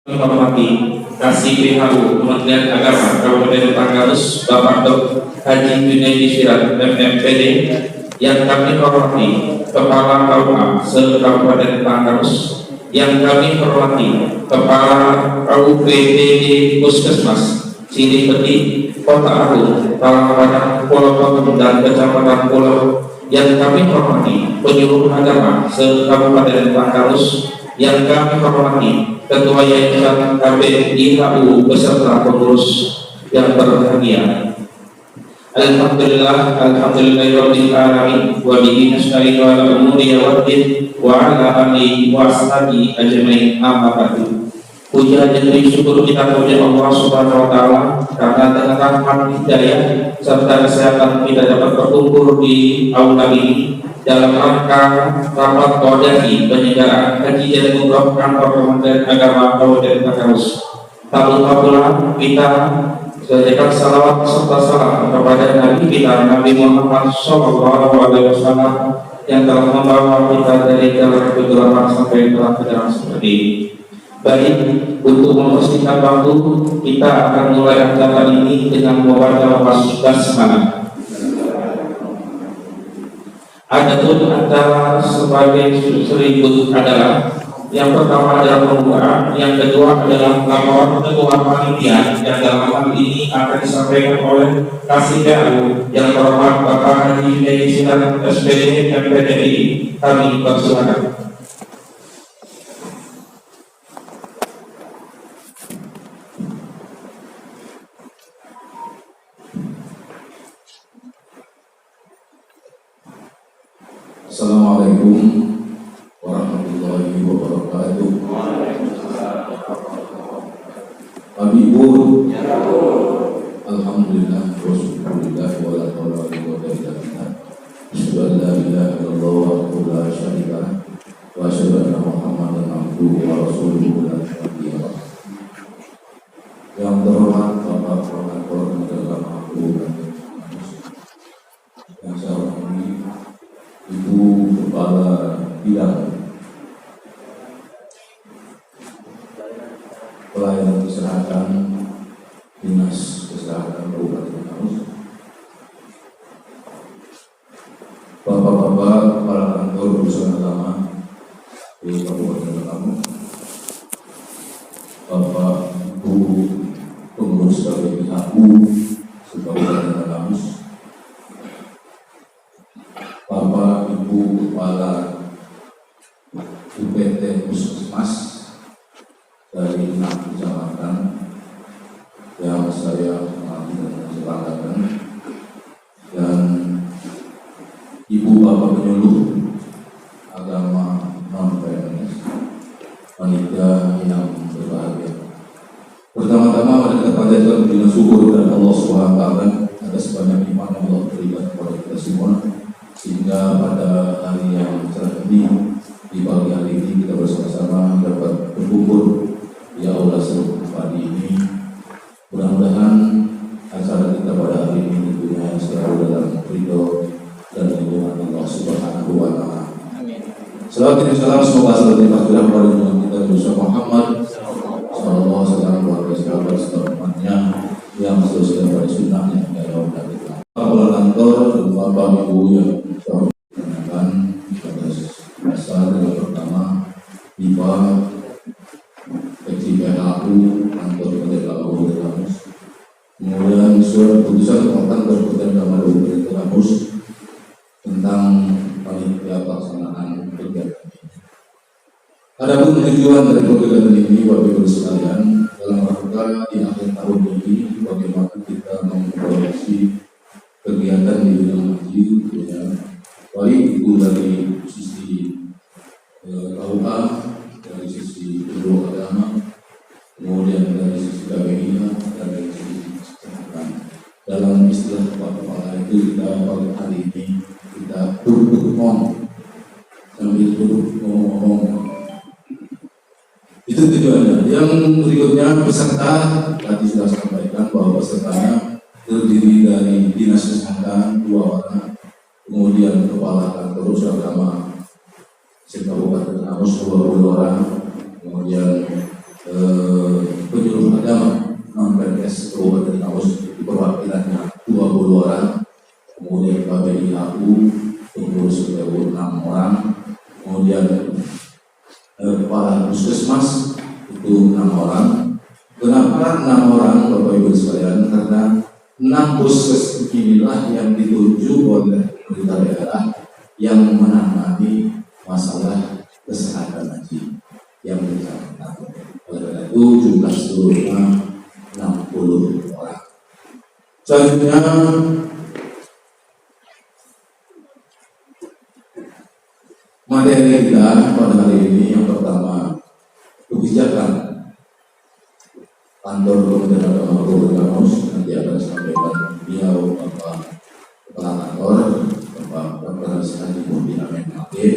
Menghormati Kasih PHU Kementerian Agama Kabupaten Tanggalus Bapak Dr. Haji Junaidi Syirat MMPD, yang kami hormati Kepala KUA se-Kabupaten Tanggalus, yang kami hormati Kepala KUPPD Puskesmas Cilipeti, Kota Agung, Talangpadang, Pulau Batu dan Kecamatan Pulau, yang kami hormati penyuluh agama se-Kabupaten Tanggalus, yang kami hormati Ketua Yayasan KPIHU beserta pengurus yang berbahagia. Alhamdulillahirabbil alamin wa bihi nasta'inu ala umuri waddin wa ala alihi wa ashabihi ajmain, amma ba'du. Puja dan syukur kita kepada Allah Subhanahu wa taala karena dengan rahmat hidayah serta kesehatan kita dapat berkumpul di aula ini dalam rangka rapat koordinasi penyelenggaraan haji dan umroh kantor Kementerian Agama Kabupaten Tanggalus. Tak lupa pula kita mengucapkan salawat serta salam kepada Nabi kita Nabi Muhammad SAW yang telah membawa kita dari jalan kebenaran sampai telah ke jalan seperti ini. Baik, untuk mempersingkat waktu, kita akan mulai acara ini dengan membaca basmalah. Adapun antara sebagai berikut adalah: yang pertama adalah pembukaan, yang kedua adalah laporan ketua panitia yang dalam hal ini akan disampaikan oleh Kasih PHU yang terhormat Bapak Haji Junaidi Syirat SPD MPDI. Kami persilakan. Assalamualaikum warahmatullahi wabarakatuh. Ibu, alhamdulillah wa syukurillah wa la hawla wa la quwwata illa billah. Asyhadu an la ilaha illallah wahdahu la syarika lah wa asyhadu anna Muhammadan abduhu wa rasuluhu la nabiyya ba'dahu. Yang terhormat Bapak Prorektor Agama Kabupaten yang saya hormati Ibu Kepala Bidang Pelayanan Kesehatan Dinas Kesehatan Kabupaten Tanggalus, Bapak-bapak Kepala Kantor Urusan Agama di Kabupaten Tanggalus, Bapak Ibu pengurus KPIHU se-Kabupaten Tanggalus, Bapak Ibu Kepala UPT Puskesmas dari 6 kecamatan yang saya hormati dan sepakatkan, dan Ibu Bapak penyuluh agama non-PNS, panitia yang berbahagia. Pertama-tama mari kita panjatkan puji syukur kepada Allah Subhanahu wa taala atas banyak nikmat yang Allah berikan kepada kita semua, sehingga pada hari yang cerah ini, di pagi hari ini kita bersama-sama dapat berkumpul di aula seru pagi ini. Mudah-mudahan acara kita pada hari ini tentunya selalu dalam ridho dan lindungan Allah Subhanahu wa taala. Salawat dan salam semoga selalu dipasrahkan kepada junjungan kita Nabi Muhammad sallallahu alaihi wasallam setelahnya yang sesuai dengan sunnahnya ya Allah. Kepala kantor dan Bapak Ibu yang mengenalkan atas dasar yang pertama IPA PHU kantor Kementerian Agama Tanggalus, kemudian surat keputusan kantor Kementerian Agama Tanggalus tentang panitia pelaksanaan kegiatan ini. Adapun tujuan dari kegiatan ini Bapak Ibu sekalian dalam rangka di akhir tahun ini bagaimana kita mengevaluasi kegiatan di bidang haji, ya, baik itu dari sisi KUA, dari sisi guru agama, kemudian dari sisi KPI, dan dari sisi kesehatan. Dalam istilah kepala itu kita pada hari ini kita duduk ngomong sambil duduk ngomong. Itu tujuannya. Yang berikutnya peserta tadi sudah sampaikan bahwa pesertanya terdiri dari dinas kesehatan 2 orang, kemudian kepala kantor urusan agama se-Kabupaten Tanggalus 20 orang, kemudian selanjutnya non-PNS Kabupaten Kamus perwakilannya 20 orang, kemudian KBIAU pengurus PU 6 orang, kemudian kepala puskesmas itu 6 orang. Kenapa 6 orang Bapak Ibu sekalian? Karena 6 puskes inilah yang ditunjuk oleh pemerintah daerah yang menangani masalah kesehatan haji yang bersangkutan. Oleh karena itu jumlah seluruhnya 60 orang. Selanjutnya materi kita pada hari ini yang pertama kebijakan kantor Kementerian Agama Kabupaten Kamus. Nanti akan disampaikan beliau Bapak Kepala Kantor, Bapak Dr. Haji Muhammad Amin Akil.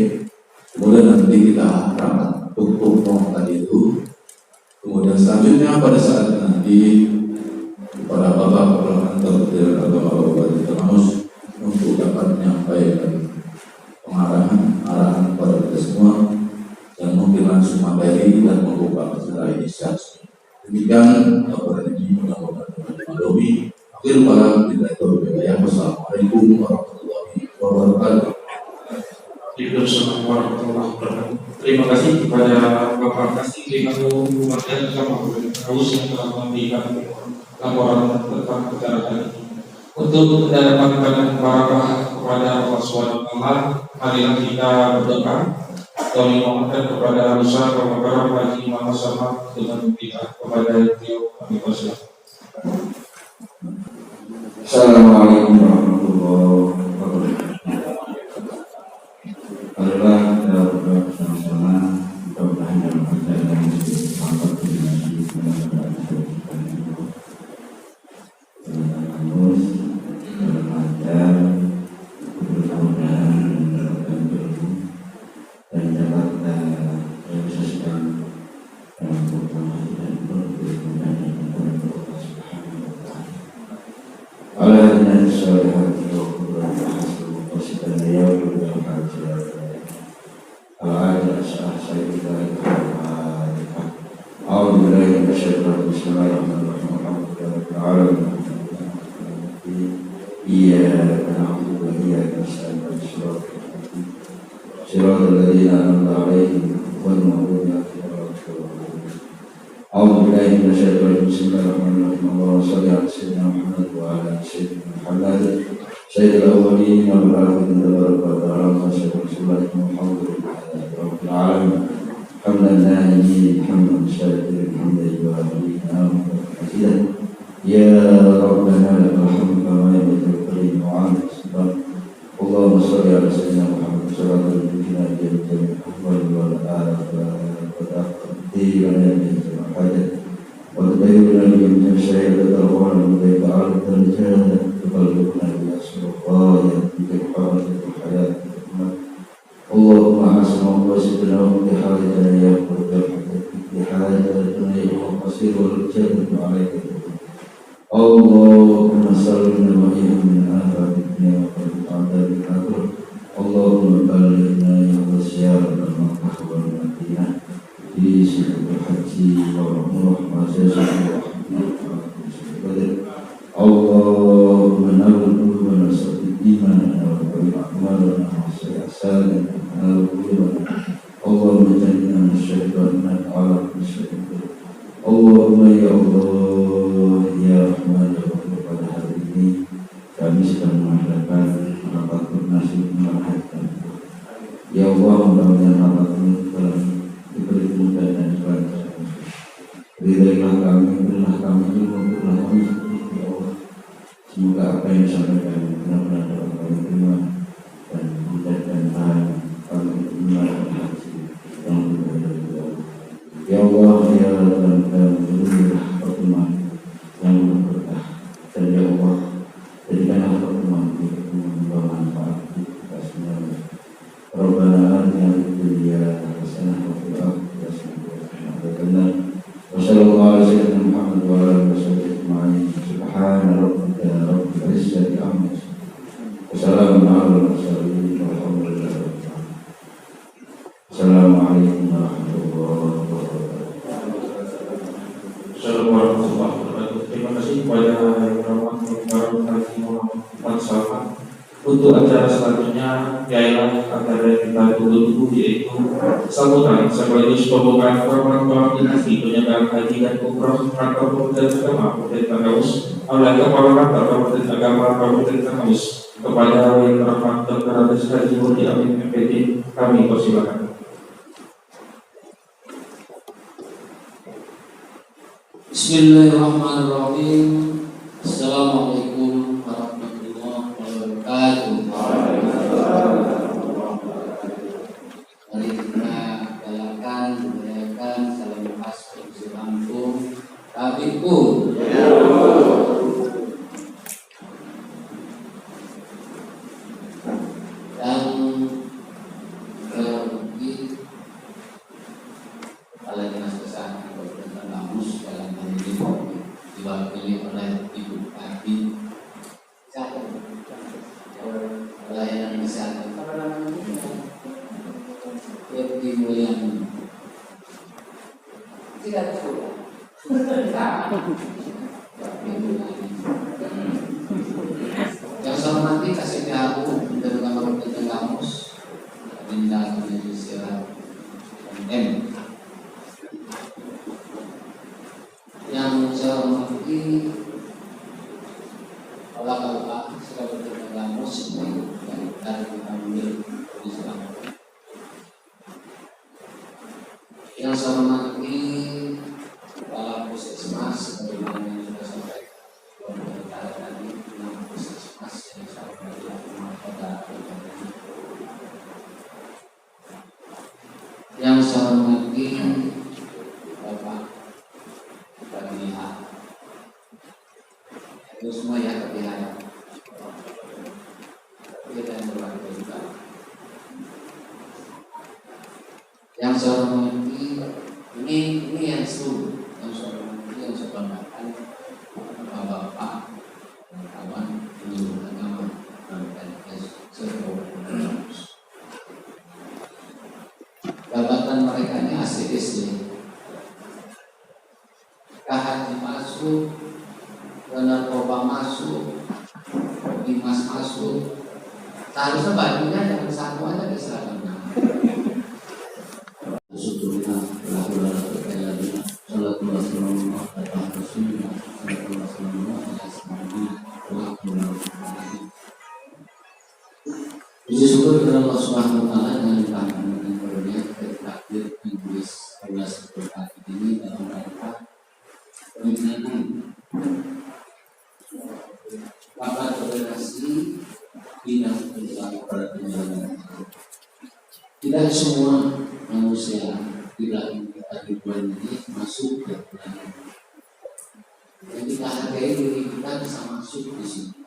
Kemudian nanti kita rapat untuk tadi itu. Kemudian selanjutnya pada saat nanti para Bapak Kepala Kantor Kementerian Agama Kabupaten Kamus untuk dapat menyampaikan arahan kepada kita semua yang mungkin langsung materi dan membuka acara inisiasi. Demikian laporan ini mudah-mudahan bermanfaat. Akhir kalam kita itu berbahagia. Wassalamualaikum warahmatullahi wabarakatuh. Waalaikumsalam warahmatullahi wabarakatuh. Terima kasih kepada Bapak Kasih Bengkulu Kementerian Agama Kabupaten yang telah memberikan laporan tentang acara ini. Untuk mendapatkan barakah kepada Allah SWT, marilah kita berdoa dan memohon kepada Ustaz Bapak Haji Muhammad Sama dengan memberikan kepada beliau. Assalamualaikum warahmatullahi wabarakatuh. Adalah kita berdoa bersama-sama, mudah-mudahan dalam perjalanan ini sampai ke dimensi Assalamualaikum warahmatullahi wabarakatuh. ialah antara kita tunggu-tunggu, yaitu sambutan sekaligus pembukaan program koordinasi penyelenggaraan haji dan umroh kantor Kementerian Agama Kabupaten Tanggamus oleh Kepala Kantor Kabupaten Agama Kabupaten Tanggamus kepada Yang Terhormat Dr. Andes Haji Murti Amin MPD. Kami persilakan. Bismillahirrahmanirrahim. Assalamualaikum warahmatullahi wabarakatuh. Mari kita galakan, budayakan salam khas Provinsi Lampung. Tabikku. Dan di Kepala Dinas Kesehatan Kabupaten Tanggamus dalam hal ini diwakili oleh Ibu Adi pelayanan kesehatan Yeti Mulyani tidak yang saya hormati Kasih Pihaku dari Kabupaten Tanggamus Dinda Administrasi M. Yang saya hormati Kepala Kabupaten Tanggamus dari Kabupaten Islam. Yang saya hormati Kepala Puskesmas dari mana yang sudah sampaikan tadi tentang Puskesmas yang saya hormati pada yang saya hormati Bapak Panitia itu semua ya kebiayaan kita yang berwarga juga yang saya hormati ini yang seluruh yang saya hormati yang saya banggakan Bapak dan kawan seluruh agama dan seluruh jabatan mereka ini ACSD Kahaji masuk, narkoba masuk, Dimas masuk. Seharusnya bajunya jangan satu aja di seragamnya. Syukurlah berlaku terkait salat wassalamu ala rasulillah sallallahu alaihi wasallam. Puji syukur kepada Allah Subhanahu wa taala dengan limpahan dan karunia takdir Inggris 11 berkati ini dalam rangka pembinaan rapat koordinasi bidang pendidikan pada penjalanan. Tidak semua manusia tidak ribuan ini masuk ke bulan. Yang kita hargai diri kita bisa masuk di sini.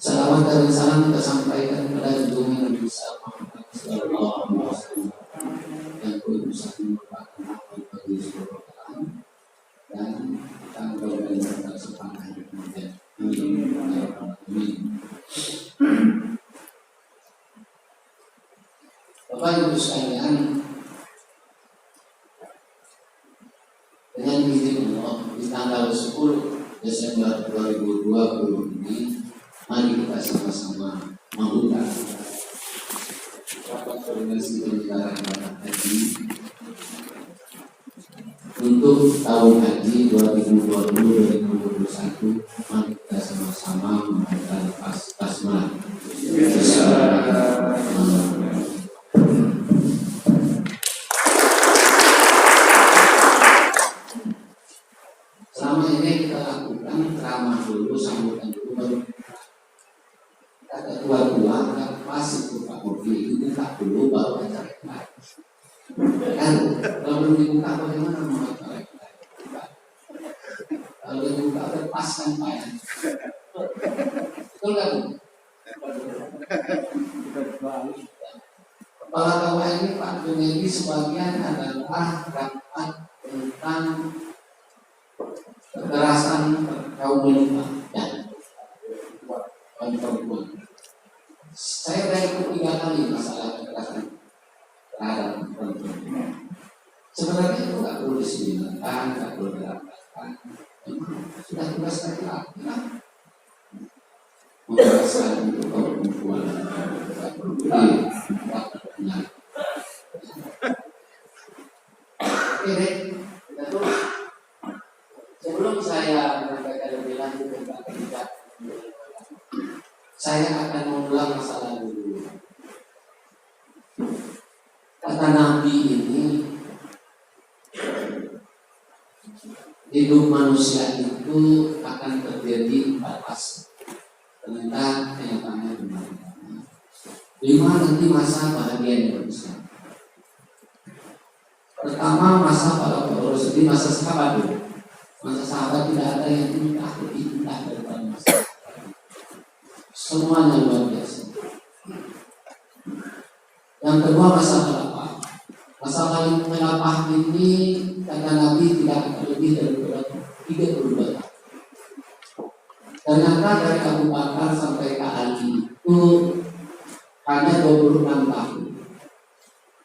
Salawat dan salam kita sampaikan kepada junjungan Nabi Muhammad sallallahu alaihi wasallam yang berusaha merupakan rahmat bagi seluruh alam dan tanggal dan tanggal sepanjang kemudian. Amin. Bapak Ibu sekalian, dengan izin Allah di tanggal 10 Desember 2020 ini, mari kita sama-sama membuka rapat koordinasi penyelenggaraan ibadah haji untuk tahun haji 2020-2021. Mari kita sama-sama membaca basmalah. Selama ini kita lakukan ceramah dulu, sambutan dulu, baru kata tua-tua masih buka mobil itu buka dulu baru acara lain. Kan kalau belum dibuka bagaimana mau acara lain? Kalau dibuka lepaskan payah. Betul nggak Bu? Kepala KWA ini Pak Junaidi sebagian adalah rapat tentang kekerasan kaum wanita dan perempuan. Saya sudah ikut 3 kali masalah kekerasan terhadap perempuan. Sebenarnya itu nggak perlu disebenarkan, nggak perlu dirapatkan. Sudah tugas laki-laki lah. memaksa untuk perempuan berbudi pekerjaan. Oke deh, kita terus. Sebelum saya menyampaikan lebih lanjut tentang pendidikan, saya akan mengulang masalah dulu. Kata Nabi ini, hidup manusia itu akan terjadi 4 fase. Ternyata kenyataannya benar. 5 nanti masa bahagia manusia. Pertama masa para pengurus, jadi masa sahabat dulu. Masa sahabat tidak ada yang indah lebih indah daripada masa. Semuanya luar biasa. Yang kedua masa pelapah. Masa paling pelapah ini kata Nabi tidak akan lebih dari 32 tahun. Ternyata dari Abu Bakar sampai ke Ali itu hanya 26 tahun.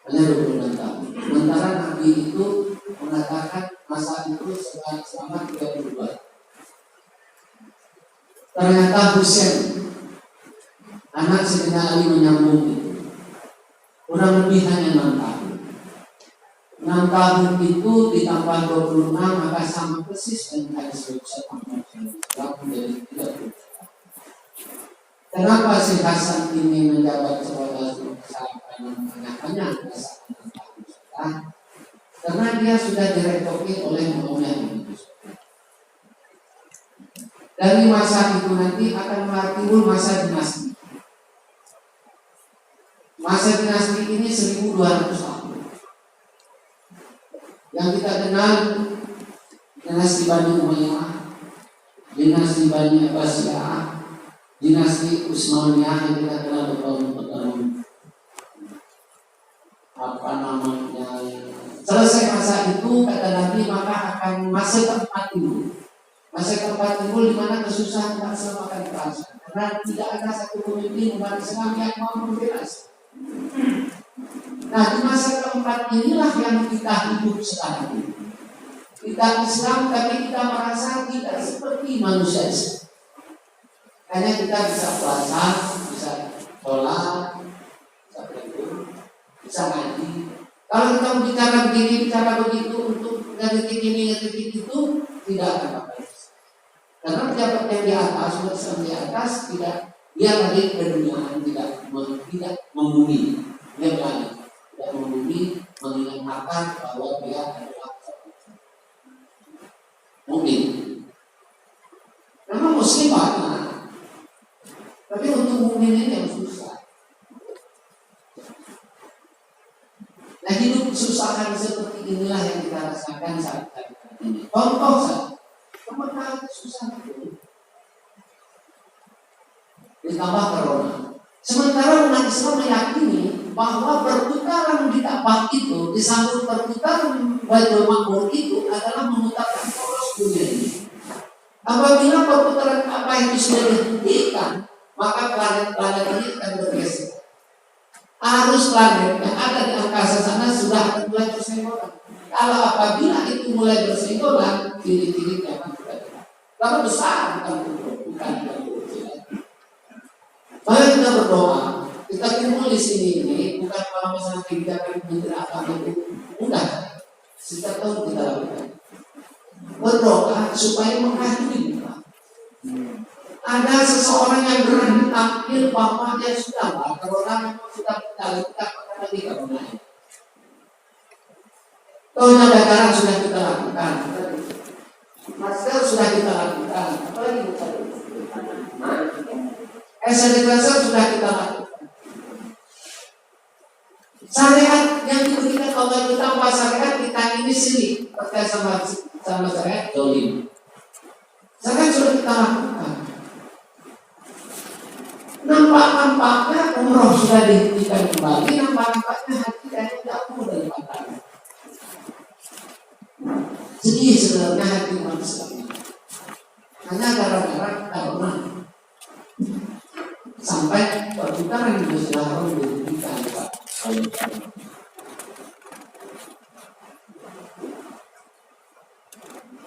Hanya 26 tahun. Sementara Nabi itu mengatakan masa itu selama 32 tahun. Ternyata Husain, anak Sayyidina Ali menyambung itu. Kurang lebih hanya 6 tahun. 6 tahun itu ditambah 26 maka sama persis dengan hadis Rasulullah menjadi 30. Kenapa si Hasan ini menjabat sebagai karena karena dia sudah diretoki oleh Muhammad itu. Dari masa itu nanti akan timbul masa dinasti. Masa dinasti ini 1200 tahun. Yang kita kenal dinasti Bani Umayyah, dinasti Bani Abbasiyah, dinasti Utsmaniyah yang kita kenal bertahun-tahun. Apa namanya? Selesai masa itu kata Nabi maka akan masa tempat timbul. Masa tempat timbul di mana kesusahan tak semakan terasa. Karena tidak ada satu pemimpin umat Islam yang mau membela. Nah di masa keempat inilah yang kita hidup sekarang ini. Kita Islam tapi kita merasa tidak seperti manusia Islam. Hanya kita bisa puasa, bisa sholat, bisa berdoa, bisa ngaji. Kalau kita bicara begini, bicara begitu untuk ngetik ini, ngetik itu tidak akan apa-apa. Karena pejabat yang di atas, umat di atas tidak, dia lagi keduniaan, tidak membumi, dia berani. Dan membumi mengingatkan bahwa dia adalah mukmin. Memang muslim banyak, tapi untuk mukmin ini yang susah. Nah hidup kesusahan seperti inilah yang kita rasakan saat ini. Contoh saja, kemenangan susah itu ditambah corona. Sementara umat Islam meyakini bahwa perputaran di Ka'bah itu disambut perputaran Baitul Maqmur itu adalah memutarkan poros dunia ini. Apabila perputaran Ka'bah itu sudah dihentikan, maka planet-planet ini akan bergeser. Arus planet yang ada di angkasa sana sudah akan mulai bersenggolan. Kalau apabila itu mulai bersenggolan, titik-titik akan terjadi. Kalau besar bukan mari kita berdoa. Kita kumpul di sini ini bukan kalau misalnya kebijakan menteri agama itu mudah. Setiap tahun kita lakukan. Berdoa supaya mengakhiri. Ada seseorang yang berani tampil bahwa dia sudah corona memang sudah kita lagi corona. Tohnya dadaran sudah kita lakukan. Masker sudah kita lakukan. Apalagi bukan. Sanitizer sudah kita lakukan. Syariat yang diberikan Allah itu tanpa syariat kita ini sini percaya sama syariat dolim. Syariat sudah kita lakukan. Nampak-nampaknya umroh sudah dihentikan kembali. Nampak-nampaknya hati kita jauh dari pandangan. Sedih sebenarnya hati manusia. Hanya gara-gara corona. Sampai perputaran di Masjidil Haram dihentikan Pak.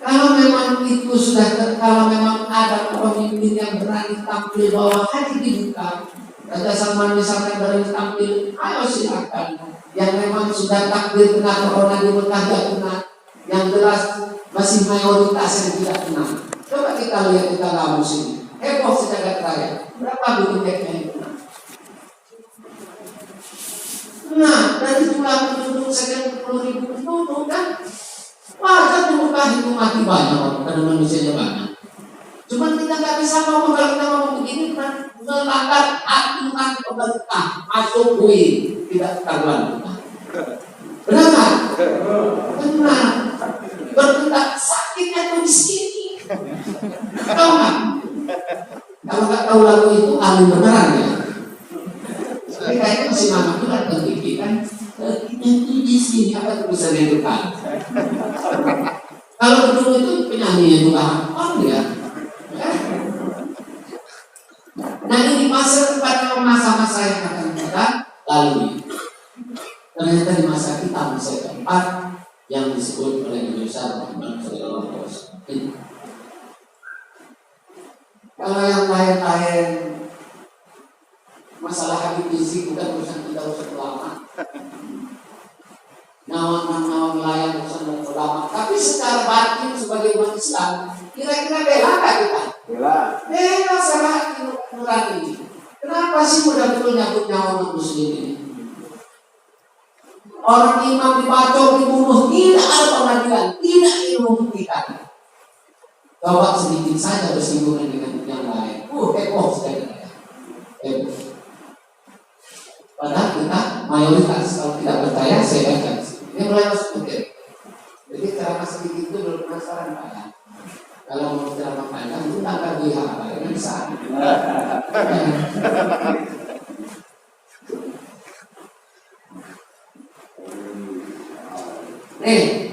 Kalau memang begitu sudah kalau memang ada pemimpin yang berani tampil bahwa hati dibuka, Raja Salman misalnya berani tampil, ayo silakan. Yang memang sudah takdir kena corona di Mekah tidak kena, yang jelas masih mayoritas yang tidak kena. Coba kita lihat di kamus ini, heboh sejagat raya. Berapa bikin yang kena? Nah, dari jumlah penduduk sekian 10.000 penduduk kan, wajar Mekah itu mati banyak, karena manusianya banyak. Cuma kita nggak bisa ngomong kalau kita ngomong begini kan melanggar aturan pemerintah, masuk UI tidak karuan. Benar nggak? Benar. Bertindak sakitnya tuh di sini. Tahu nggak? Kalau nggak tahu lagu itu ahli beneran ya. Tapi kayaknya masih lama juga terpikir kan. Itu di sini apa itu bisa dilakukan? Kalau dulu itu penyanyi juga orang ya. Nah ini masa kepada masa-masa yang akan kita lalui. Ternyata di masa kita masa keempat yang disebut oleh Nabi Muhammad SAW. Kalau yang lain-lain masalah Habib Rizik bukan urusan kita, urusan ulama. Nawang melayang urusan ulama. Tapi secara batin sebagai umat Islam, kira-kira bela nggak kita? Bela sama nurani ini. Kenapa sih mudah betul nyabut nyawa umat muslim ini? Orang imam dibacok, dibunuh, tidak ada pengadilan, tidak membuktikan. Coba sedikit saja bersinggungan dengan yang lain. Heboh sekali. Heboh. Padahal kita mayoritas, kalau tidak percaya saya baca. Ini mulai masuk materi. Jadi ceramah sedikit itu belum penasaran banyak. Kalau mau ceramah panjang itu tak akan dihafal, ini bisa. Nih,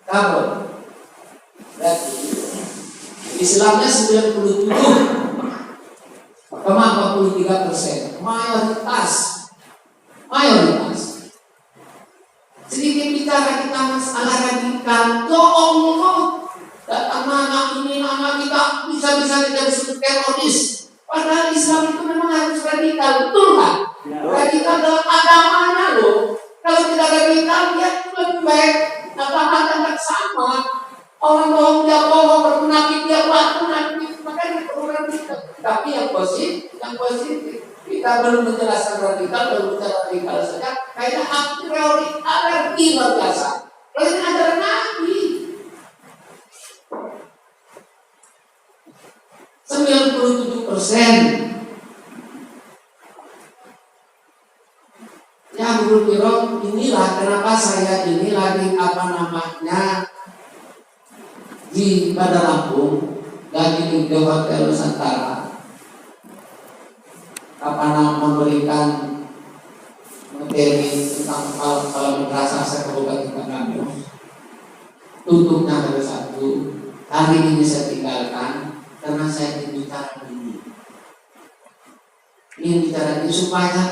kamu Islamnya 97,43%, mayoritas. Sedikit bicara kita masalah radikal, ya Allah, datang anak ini anak kita bisa-bisa kita disebut teroris. Padahal Islam itu memang harus radikal, betul kan? Radikal dalam agamanya loh. Kalau tidak radikal, dia lebih baik. Agama sama. Orang bohong dia bohong, bermunafik dia munafik. Makanya perlu radikal. Tapi yang positif. Kita belum menjelaskan radikal, belum bicara radikal saja. Kayaknya a priori alergi luar biasa. Kalau ini ajaran Nabi. 97%. Ya Guru Kiro, inilah kenapa saya ini lagi di Bandar Lampung, lagi di Hotel Nusantara. Memberikan materi tentang kalau merasa saya kabupaten kampus. Tutupnya ada satu. Hari ini saya tinggalkan karena saya ingin bicara ini. Ingin bicara ini supaya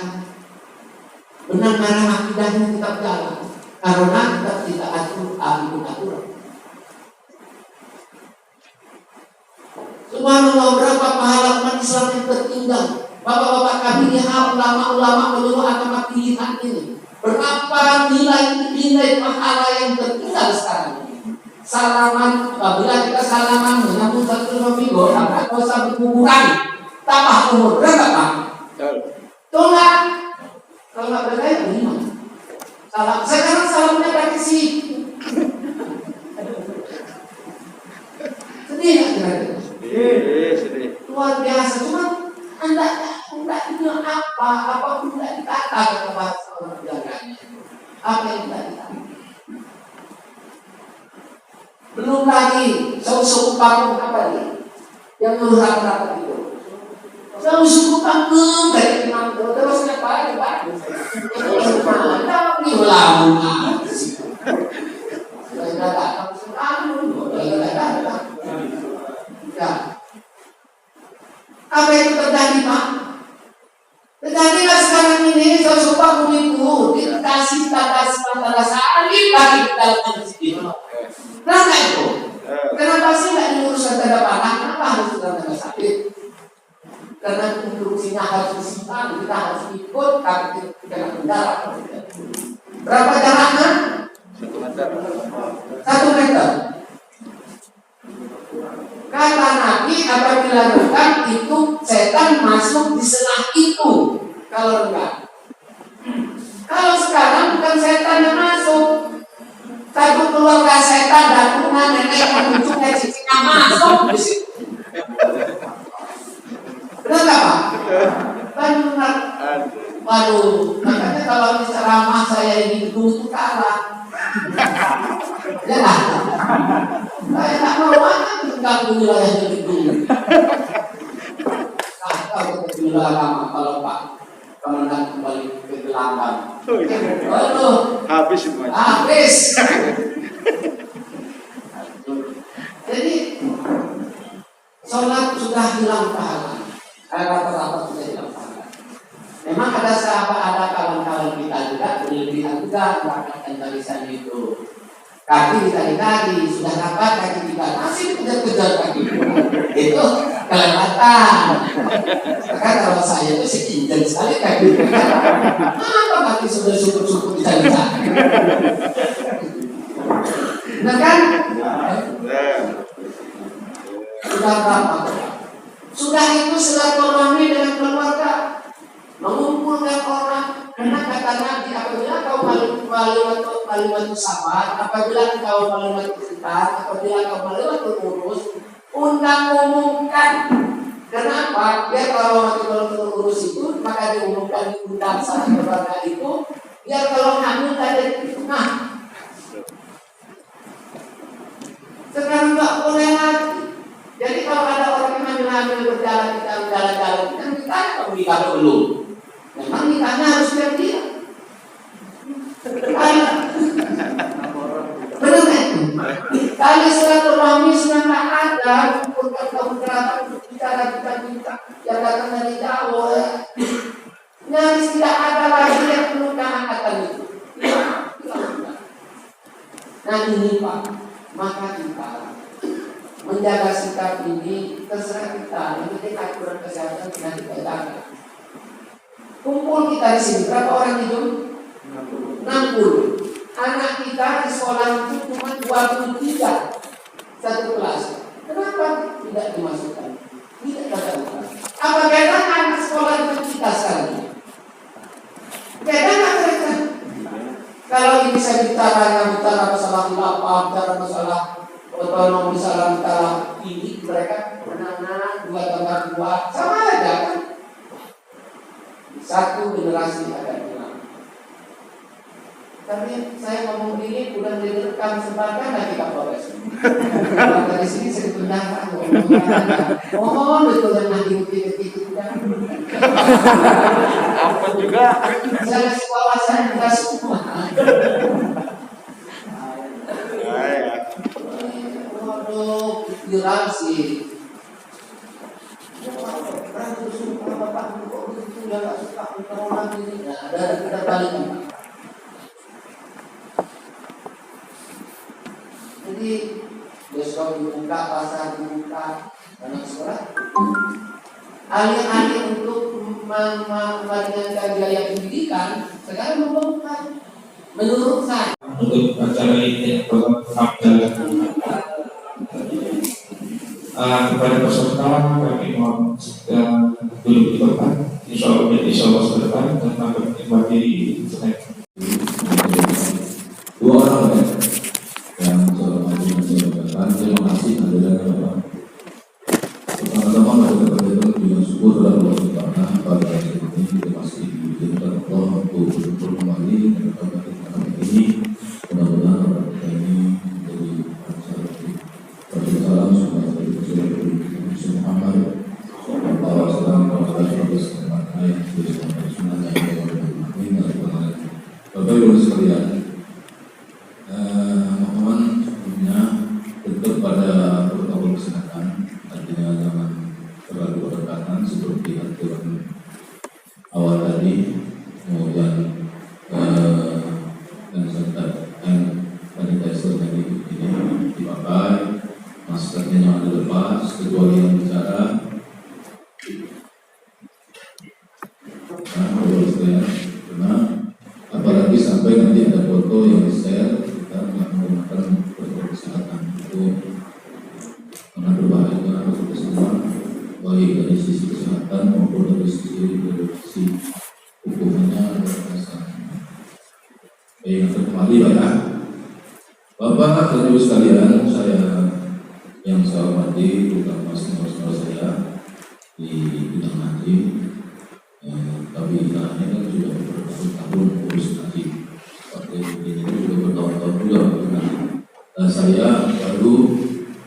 benar-benar akidahnya tetap jalan. Karena kita tidak ikut aturan. Subhanallah, berapa pahala umat Islam yang tertinggal. Bapak-bapak kabinah, ulama-ulama menurut agama pilihan ini. Berapa nilai pahala yang tertinggal sekarang ini. Salaman, apabila kita salaman menyambut satu minggu, maka dosa berkuburan. Tambah umur, berapa Pak? Tolak. Kalau nggak berkaya, gimana? Salam. Sekarang salamnya pakai sih. Sedih nggak kira-kira? Sedih. Luar biasa. Cuma enggak itu apa pun tidak dikata kata bahasa orang jaganya. Apa yang tidak dikata? Belum lagi suku kampung apa nih? Yang nurut itu. Suku kampung dari imam terus apa Pak? Tapi ulama sih. Saya datang apa itu terjadi Pak? Terjadilah sekarang ini sesuatu itu dikasih tanda salib lagi di dalam masjid. Kenapa itu? Kenapa sih nggak diuruskan tanda panah? Kenapa harus tanda sakit? Karena instruksinya harus disimpan, kita harus ikut, tapi kita nggak mendarat. Berapa jaraknya? 1 meter. Kata Nabi, apabila renggang itu setan masuk di selah itu. Kalau renggang. Kalau sekarang bukan setan yang masuk. Satu keluarga setan, datungan, nenek yang menunjuknya cicinya masuk di situ. Benar nggak Pak? Benar. Waduh, makanya kalau di ceramah saya ini gedung itu kalah. Ya lah. Saya tak mau aja mengganggu wilayahnya gedung. Nah, kalau kita bilang agama, kalau Pak Komandan kembali ke gelanggang. Waduh, habis semuanya. Habis. Jadi sholat sudah hilang pahala. Rata-rata sudah hilang pahala. Memang ada sahabat, ada kawan-kawan kita juga berlebihan juga melakukan barisan itu. Kaki ditarik-tarik, sudah dapat kaki kita masih kejar-kejar kaki itu kelewatan. Maka kalau saya itu sekinjal sekali kaki kita. Apa kaki sudah syukur-syukur ditarik-tarik? Nah kan? Sudah berapa? Sudah itu silaturahmi dengan keluarga, mengumpulkan orang. Karena kata Nabi, apabila kau malu sabar, apabila kau malu cinta, apabila kau malu urus, umumkan. Kenapa? Biar kalau malu urus itu, maka diumumkan diundang sama keluarga itu. Biar kalau hamil ada itu, nah. Sekarang nggak boleh lagi. Jadi kalau ada orang yang hamil berjalan, kita jalan-jalan, kita kamu nikah belum? Memang nikahnya harus dia. Benar kan? Kali silaturahmi sudah nggak ada, kumpulkan kaum kerabat untuk bicara yang datang dari jauh. Nyaris tidak ada lagi yang perlu angkatan itu. Nah ini Pak, maka kita menjaga sikap ini terserah kita. Yang penting aturan kesehatan sudah kita jaga. Kumpul kita di sini, berapa orang itu? 60. Anak kita di sekolah itu cuma 23 satu kelas. Kenapa tidak dimasukkan? Tidak ada. Apa beda anak sekolah itu kita sekarang? Beda nggak mereka? Kalau ini saya bicara masalah khilafah, bicara masalah otonomi, masalah ini, mereka anak-anak 2 tambah 2 sama aja kan? Satu generasi ada hilang. Tapi saya ngomong ini udah direkam sebarkan lagi Pak Polres. Kalau dari sini saya benarkan mohon betul yang nanti itu Apa juga? saya sekolah saya enggak semua. Waduh, pikiran sih. Ada kita balik. Jadi besok dibuka, pasar dibuka, anak sekolah. Alih-alih untuk meringankan biaya pendidikan, sekarang membuka. Menurut saya. Untuk acara ini tetap jalan. Kepada peserta kami mohon duduk di tempat, insya Allah ke depan dan akan menikmati internet. 2 orang ya, yang saya hormati dan saya banggakan. Terima kasih hadirin Bapak. Pertama-tama kita berdoa dengan syukur kepada Allah Subhanahu pada hari ini kita masih diizinkan Allah untuk berkumpul kembali dan kami ini mudah-mudahan orang kita ini menjadi bangsa lebih bersalam supaya Muhammad bahwa sedang proses dengan ayat dan sunnah yang Bapak Ibu sekalian, mohon sebelumnya tetap pada protokol kesehatan, artinya jangan terlalu berdekatan seperti aturan awal tadi, kemudian dan sanitizer tadi ini dipakai, masker kecuali yang bicara. Karena apalagi sampai nanti ada foto yang di-share, kita nggak menggunakan protokol kesehatan itu karena berbahaya untuk semua, baik dari sisi kesehatan maupun dari sisi hukumnya berdasarkan. Baik, kembali ya, Bapak dan Ibu sekalian, yang saya hormati, terutama saudara saya di bidang haji. Tapi istilahnya kan sudah bertahun-tahun urus haji, seperti ini juga bertahun-tahun juga berhaji. Dan saya baru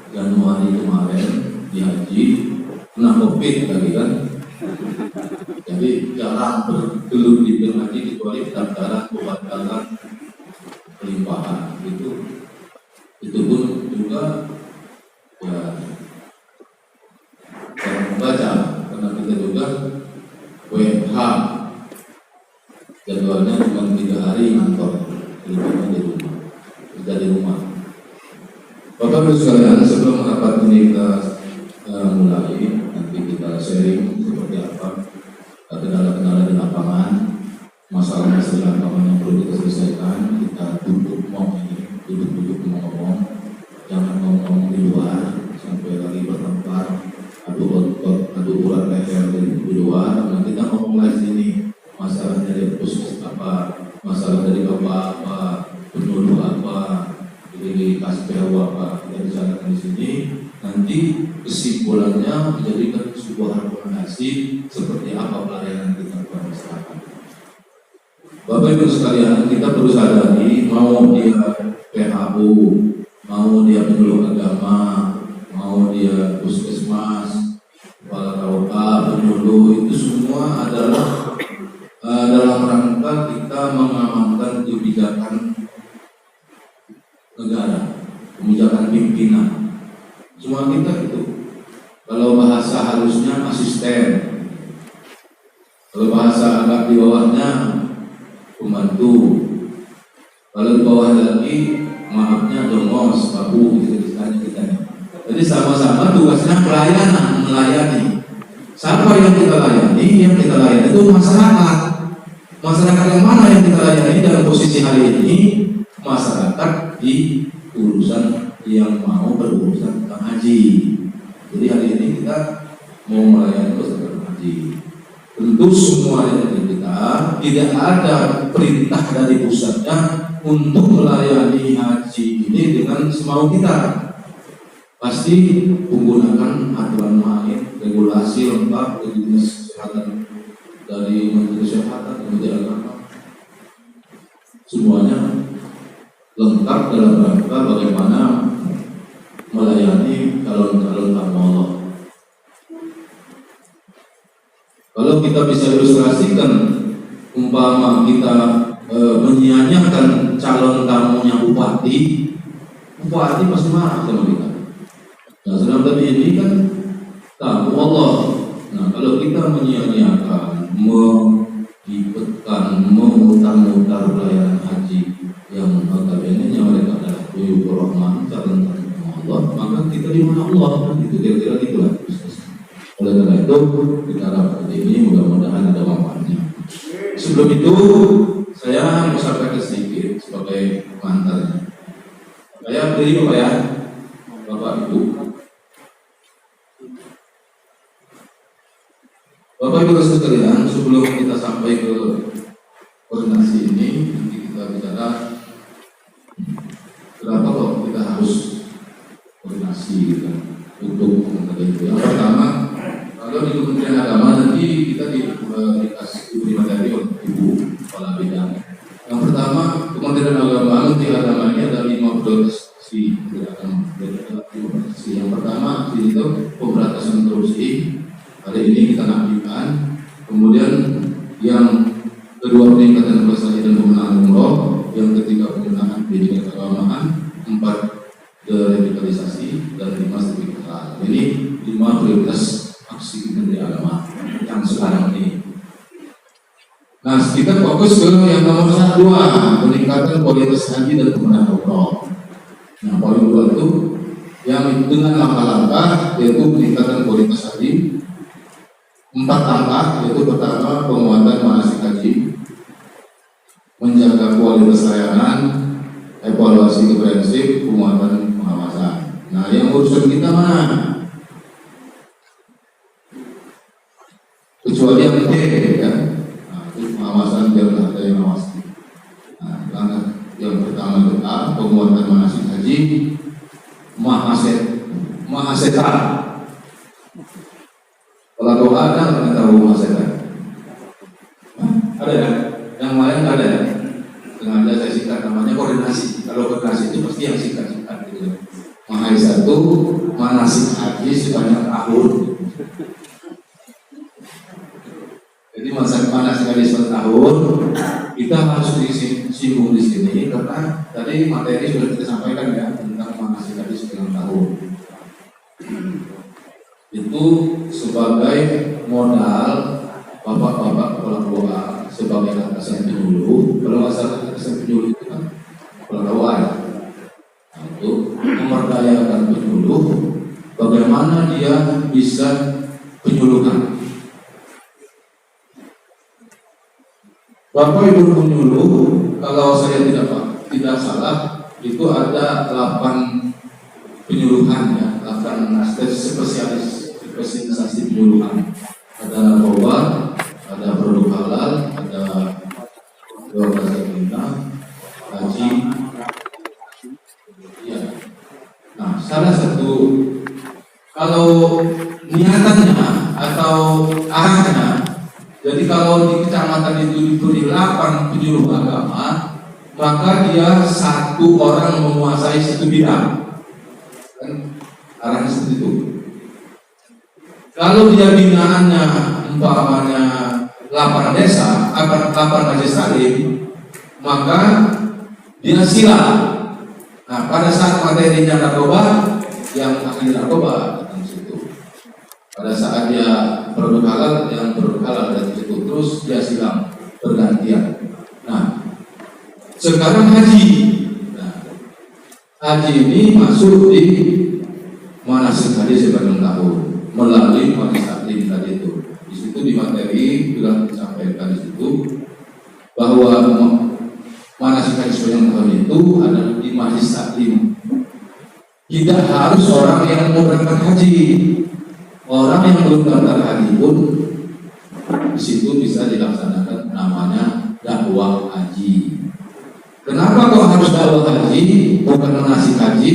Januari kemarin di haji kena COVID tadi kan. Jadi jarang bergelut di haji kecuali pendaftaran pembatalan pelimpahan itu pun juga ya jarang membaca karena kita juga WFH jadwalnya cuma 3 hari ngantor, kerja di rumah. Bapak Ibu sekalian, sebelum rapat ini kita mulai, nanti kita sharing seperti apa kendala-kendala di lapangan, masalah-masalah lapangan yang perlu kita selesaikan. Kita duduk ngomong, jangan ngomong di luar sampai lagi bertempar, adu urat leher di luar. Nanti kita ngomong lagi sini, masalah dari puskes apa, masalah dari apa, penyuluh apa, dari kaspew apa, kita bicarakan di sini. Nanti kesimpulannya menjadikan sebuah rekomendasi seperti apa pelayanan kita kepada masyarakat. Bapak Ibu sekalian, kita perlu sadari, mau dia PHU, mau dia penyuluh agama, mau dia puskesmas, kepala KUK, penyuluh, itu semua adalah dalam rangka kita mengamankan kebijakan negara, kebijakan pimpinan. Semua kita itu. Kalau bahasa halusnya asisten, kalau bahasa agak di bawahnya pembantu, kalau di bawah lagi maafnya dongos, babu, gitu istilahnya kita. Jadi sama-sama tugasnya pelayanan, melayani. Siapa yang kita layani? Yang kita layani itu masyarakat. Masyarakat yang mana yang kita layani dalam posisi hari ini? Masyarakat di urusan yang mau berurusan tentang haji. Jadi hari ini kita mau melayani peserta haji. Tentu semua dari kita tidak ada perintah dari pusatnya untuk melayani haji ini dengan semau kita. Pasti menggunakan aturan main, regulasi lengkap dari dinas kesehatan, dari menteri kesehatan, menteri agama. Semuanya lengkap dalam rangka bagaimana melayani calon-calon tamu Allah. Kalau kita bisa ilustrasikan, umpama kita menyia-nyiakan calon tamunya bupati pasti marah sama kita. Nah, sedang tadi ini kan tamu Allah. Nah, kalau kita menyia-nyiakan, menghibutkan, memutar-mutar pelayanan haji yang notabene mereka adalah Tuyukur Rahman, calon tamu Allah, maka kita di mana Allah? Kan itu kira-kira gitulah. Oleh karena itu kita rapat ini mudah-mudahan ada manfaatnya. Sebelum itu saya mau sampaikan sedikit sebagai pengantarnya. Saya beri Bapak ya, Bapak Ibu. Bapak Ibu sekalian, sebelum kita sampai ke koordinasi ini, nanti kita bicara kenapa kok kita harus koordinasi gitu, untuk mengenai itu. Yang pertama, kalau di Kementerian Agama nanti kita dikasih materi oleh Ibu Kepala Bidang. Yang pertama, Kementerian Agama, Menteri Agama ini ada 5 prioritas Yang pertama itu pemberantasan korupsi. Hari ini kita nafikan. Kemudian yang kedua peningkatan prestasi dan pemenangan umroh. Yang ketiga penggunaan pendidikan keagamaan. 4 revitalisasi dan 5 sertifikat. Ini 5 prioritas aksi Menteri Agama yang sekarang ini. Nah, kita fokus ke yang nomor 2, peningkatan kualitas haji dan pemenangan umroh. Nah, poin 2 itu yang dengan langkah-langkah yaitu peningkatan kualitas haji. 4 langkah, yaitu pertama penguatan manasik haji, menjaga kualitas layanan, evaluasi komprehensif, penguatan pengawasan. Nah, yang urusan kita mana? Kecuali yang penting ya. Nah, itu pengawasan jangan ada yang mengawasi. Nah, langkah yang pertama itu penguatan manasik haji, mahaseta. Kalau doa ada nggak tahu mahaseta? Ada ya? Yang lain nggak ada ya? Sengaja saya singkat namanya koordinasi. Kalau koordinasi itu pasti yang singkat-singkat gitu. Mahaseta itu manasik haji sebanyak tahun. Jadi manasik haji sebanyak tahun kita harus disinggung di sini karena tadi materi sudah kita sampaikan ya tentang manasik haji sebanyak tahun. Itu sebagai modal bapak-bapak kepala doa sebagai atasan penyuluh. Kalau masalah atasan penyuluh itu kan kepala doa ya. Nah, untuk memberdayakan penyuluh, bagaimana dia bisa penyuluhan. Bapak Ibu penyuluh, kalau saya tidak salah, itu ada 8 penyuluhan ya, 8 spesialisasi penyuluhan. Ada narkoba, ada produk halal, ada bahasa bintang, haji. Ya. Nah, salah satu kalau niatannya atau arahnya, jadi kalau di kecamatan itu diberi 8 penyuluh agama, maka dia 1 orang menguasai 1 bidang. Kan arahnya seperti itu. Kalau dia binaannya umpamanya 8 desa, 8 majelis taklim, maka dia sila. Nah, pada saat materinya narkoba, yang ahli narkoba datang di situ. Pada saat dia produk halal, yang produk halal dari situ. Terus dia silang bergantian. Nah, sekarang haji. Nah, haji ini masuk di manasik haji sebanyak tahun melalui majelis taklim tadi itu. Di situ di materi sudah disampaikan di situ bahwa manasik haji sebanyak tahun itu ada di majelis taklim. Tidak harus orang yang mau berangkat haji, orang yang belum berangkat haji pun di situ bisa dilaksanakan namanya dakwah haji. Kenapa kok harus dakwah haji bukan manasik haji?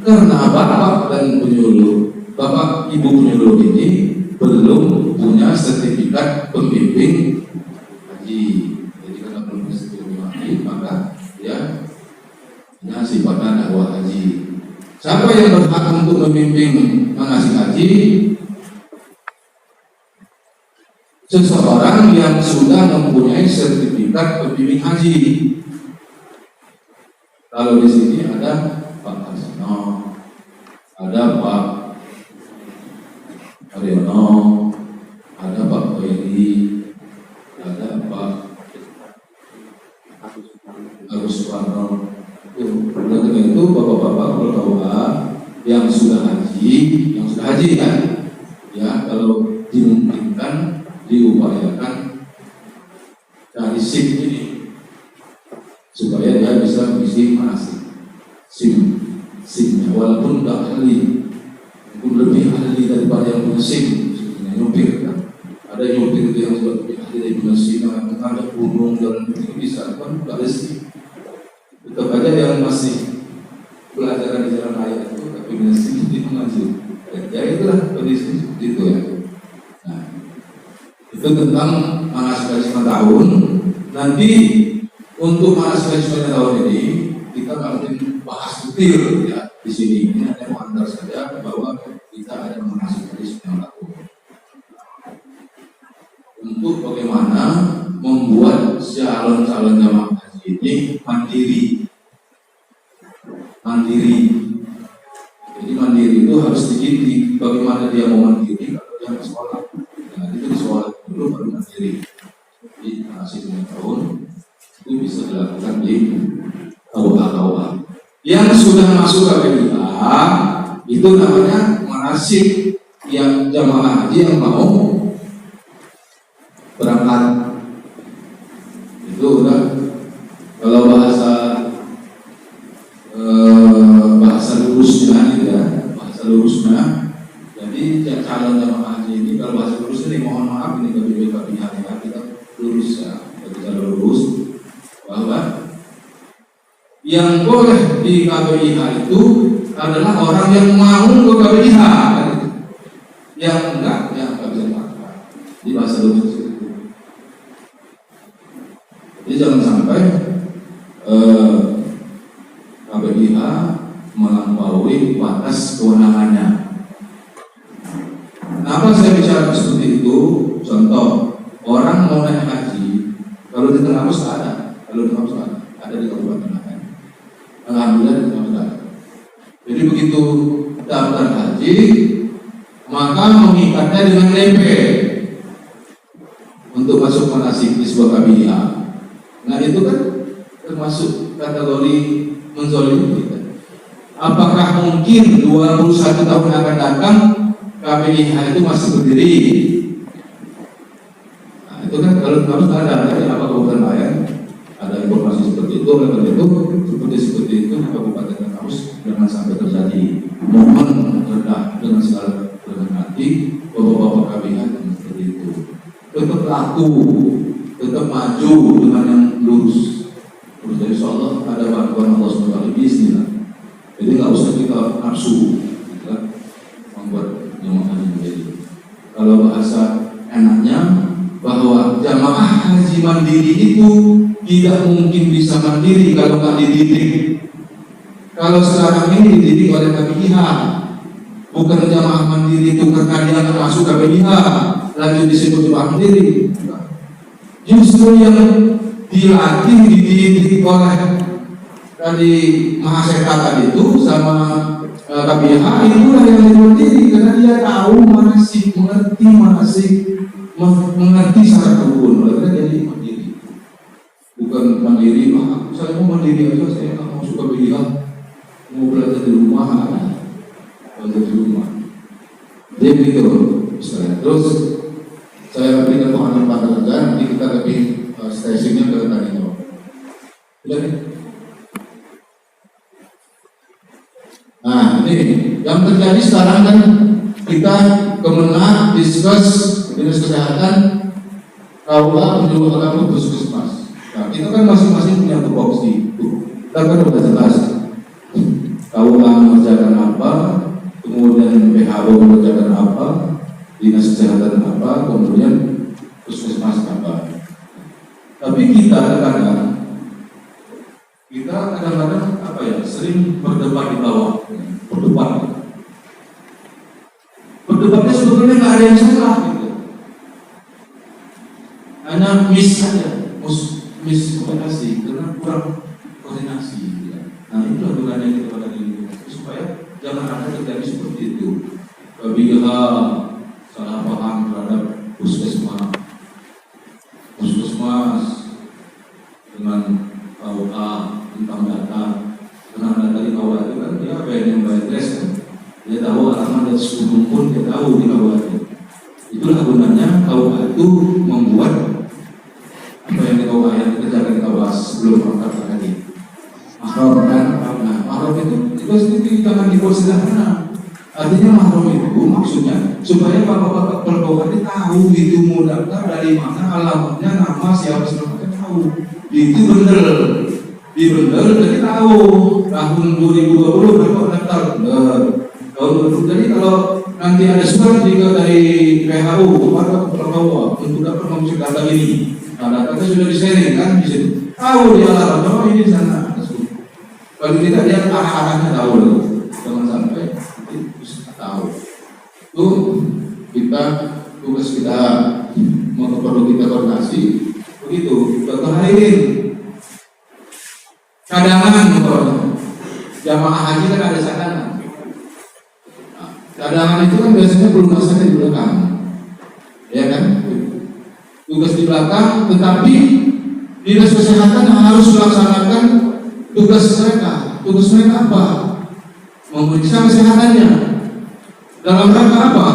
Karena bapak dan penyuluh, bapak ibu penyuluh ini belum punya sertifikat pembimbing haji. Jadi karena belum punya sertifikat haji, maka dia punya sifatnya dakwah haji. Siapa yang berhak untuk membimbing manasik haji? Seseorang yang sudah mempunyai sertifikat pembimbing haji. Kalau di sini ada Pak Arsono, ada Pak Aryono, ada Pak Koiri, ada Pak Agus Suparno. Oleh itu bapak-bapak berdoa yang sudah haji kan, ya kalau dimungkinkan diupayakan dari SIM ini supaya dia bisa mengisi manasik SIM-nya walaupun tidak ahli, pun lebih ahli daripada yang punya SIM, nyopir kan. Ada nyopir itu yang sudah lebih ahli dari punya SIM, yang ada gunung jalan itu bisa kan, tidak ada SIM. Tetap aja yang masih pelajaran di jalan raya itu tapi masih itu maju. Ya itulah kondisi seperti itu ya. Nah, itu tentang manasik haji 5 tahun. Nanti untuk manasik haji 5 tahun ini kita akan bahas detail ya di sini. Ini hanya mengantar saja bahwa kita ada manasik haji 5 tahun. Untuk bagaimana membuat calon-calon jamaah haji ini mandiri. Jadi mandiri itu harus dididik. Bagaimana dia mau mandiri kalau dia mau sekolah. Nah, itu di sekolah dulu baru mandiri. Jadi masih 5 tahun itu bisa dilakukan di KUA. Yang sudah masuk KPK Itu namanya manasik yang jamaah haji yang mau berangkat. Itu udah kalau bahasa lurusnya ya, bahasa lurusnya. Jadi calon jamaah haji ini kalau bahasa lurus ini mohon maaf ini bagi pihak kita lurus ya, kita lurus bahwa yang boleh di KBIH itu adalah orang yang mau ke KBIH, yang enggak bisa makan. Di bahasa lurus itu. Jadi jangan sampai KBIH melampaui batas kewenangannya. Kenapa saya bicara seperti itu? Contoh, orang mau naik haji, kalau di tengah kampus ada, ada di Kabupaten Klaten. Alhamdulillah di Kabupaten Klaten. Jadi begitu daftar haji, maka mengikatnya dengan DP untuk masuk manasik di sebuah KBIH. Nah itu kan termasuk kategori menzolimi kita. Apakah mungkin 21 tahun akan datang KBIH itu masih berdiri? Nah, itu kan kalau harus ada di Kabupaten Klaten ada informasi seperti itu. Oleh karena itu seperti itu Kabupaten Kampus jangan sampai terjadi. Mohon rendah dengan segala dengan hati bapak-bapak KBIH seperti itu. Tetap laku, tetap maju dengan yang lurus. Terus dari Allah ada bantuan Allah SWT bismillah. Jadi nggak usah kita nafsu, kita membuat jamaah menjadi. Kalau bahasa enaknya bahwa jamaah haji mandiri itu tidak mungkin bisa mandiri kalau nggak dididik. Kalau sekarang ini dididik oleh KBIH, bukan jamaah mandiri itu karena dia nggak masuk KBIH lanjut disebut jamaah mandiri. Justru yang dilatih dididik oleh tadi Mahasiswa tadi itu sama KBIH itulah yang mandiri karena dia tahu mengerti syarat rukun. Oleh karena jadi mandiri. Bukan mandiri, saya mau mandiri aja, saya nggak mau suka KBIH, mau belajar di rumah, belajar di rumah. Jadi begitu, misalnya. Terus saya berikan pengalaman pada saja, nanti kita lebih stasiunnya ke tadi. Tidak nih? Nah, ini yang terjadi sekarang kan kita Kemenang diskus Dinas Kesehatan KUA menyuruh agama puskesmas. Nah, kita kan masing-masing punya tupoksi. Kita kan sudah jelas KUA mengerjakan apa, kemudian WHO mengerjakan apa, Dinas Kesehatan apa, kemudian puskesmas apa. Tapi kita kadang-kadang apa ya, sering berdebat di bawah. Berdebatnya sebetulnya nggak ada yang salah gitu. Hanya miskomunikasi karena kurang koordinasi gitu. Nah itulah tugasnya kita pada diri kita supaya jangan ada terjadi seperti itu. Bila salah paham terhadap puskesmas dengan KUA tentang data. Karena data di KUA itu kan dia yang by address kan. Dia tahu alamat dan suku pun dia tahu di KUA itu. Itulah gunanya KUA itu membuat apa yang di KUA yang dikerjakan di KUA sebelum berangkat lagi. Mahram kan? Nah, mahram itu jangan dibuat sederhana. Artinya mahram itu maksudnya supaya bapak-bapak perempuan tahu itu mau daftar dari mana, alamatnya, nama, siapa semuanya tahu. Itu bener. Jadi tahu tahun 2020 berapa daftar bener. Jadi kalau nanti ada surat juga dari WHO kepada Prabowo untuk dapat mengusir data ini, nah datanya sudah di-sharing kan di situ. Tahu dia alamat ini sana. Kalau tidak dia arah-arahnya tahu loh. Jangan sampai tahu. Itu tugas kita perlu kita koordinasi. Begitu. Contoh lain. Cadangan jamaah haji kan ada cadangan. Cadangan itu kan biasanya pelunasannya di belakang, ya kan? Tugas di belakang, tetapi Dinas Kesehatan harus melaksanakan tugas mereka. Tugas mereka apa? memeriksa kesehatannya. Dalam rangka apa?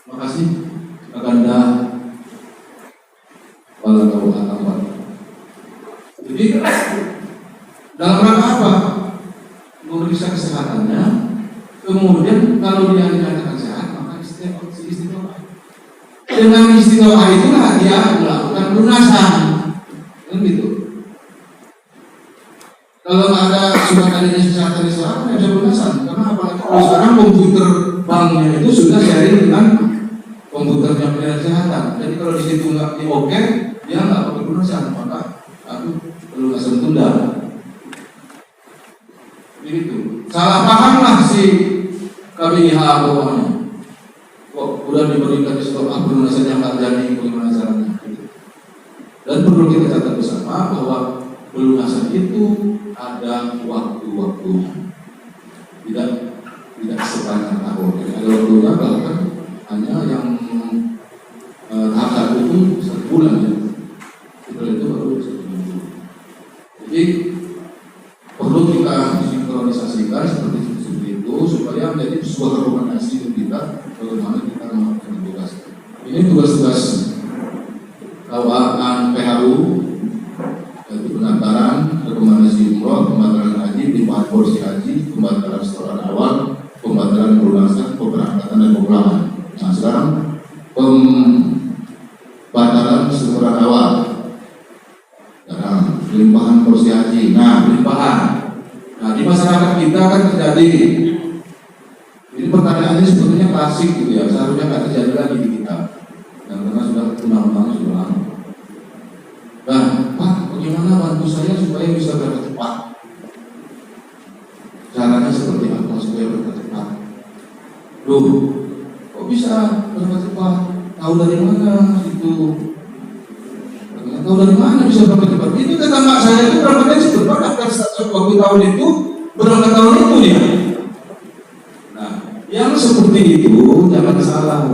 Makasih Aganda Walau Akbar. Jadi dalam rangka apa? Memeriksa kesehatannya. Kemudian kalau dia dinyatakan sehat, maka istiqomah. Dengan istiqomah itulah dia melakukan pelunasan. Kan gitu. Kalau ada sudah adanya kesehatan Islam, tidak bisa pelunasan. Karena apalagi kalau sekarang komputer banknya itu sudah sharing dengan komputernya pelayanan kesehatan. Jadi kalau di situ nggak di-oke, dia nggak pakai pelunasan, maka aku pelunasan tunda. Begitu. Salah pahamlah si KBIH pokoknya. Kok udah diberikan istiqomah pelunasan yang nggak jadi, bagaimana caranya? Dan perlu kita catat bersama bahwa pelunasan itu ada waktu-waktunya, tidak sepanjang tahun. Ada waktunya, bahkan hanya yang tahap satu itu 1 bulan ya. Setelah itu baru 1 minggu. Jadi perlu kita sinkronisasikan seperti itu supaya menjadi sebuah rekomendasi untuk kita bagaimana kita melakukan tugas. Ini tugas-tugas kawasan PHU, yaitu pendaftaran, rekomendasi umroh, pembatalan haji, limpahan porsi haji, pembatalan setoran awal, pembatalan pelunasan, pemberangkatan dan pemulangan. Nah sekarang pembatalan setoran awal, sekarang limpahan porsi haji. Nah limpahan, nah di masyarakat kita kan terjadi. Ini pertanyaannya sebetulnya klasik gitu ya, seharusnya nggak terjadi lagi di kita. Dan karena sudah undang-undang sudah lama. Nah, Pak, bagaimana bantu saya supaya bisa berangkat cepat? Caranya seperti apa supaya berangkat cepat? Loh, kok bisa berangkat cepat? Tahu dari mana itu? Tahu dari mana bisa berangkat cepat? Itu tetangga saya itu berangkatnya cepat. Waktu tahun itu berangkat tahun itu ya. Nah, yang seperti itu jangan salah.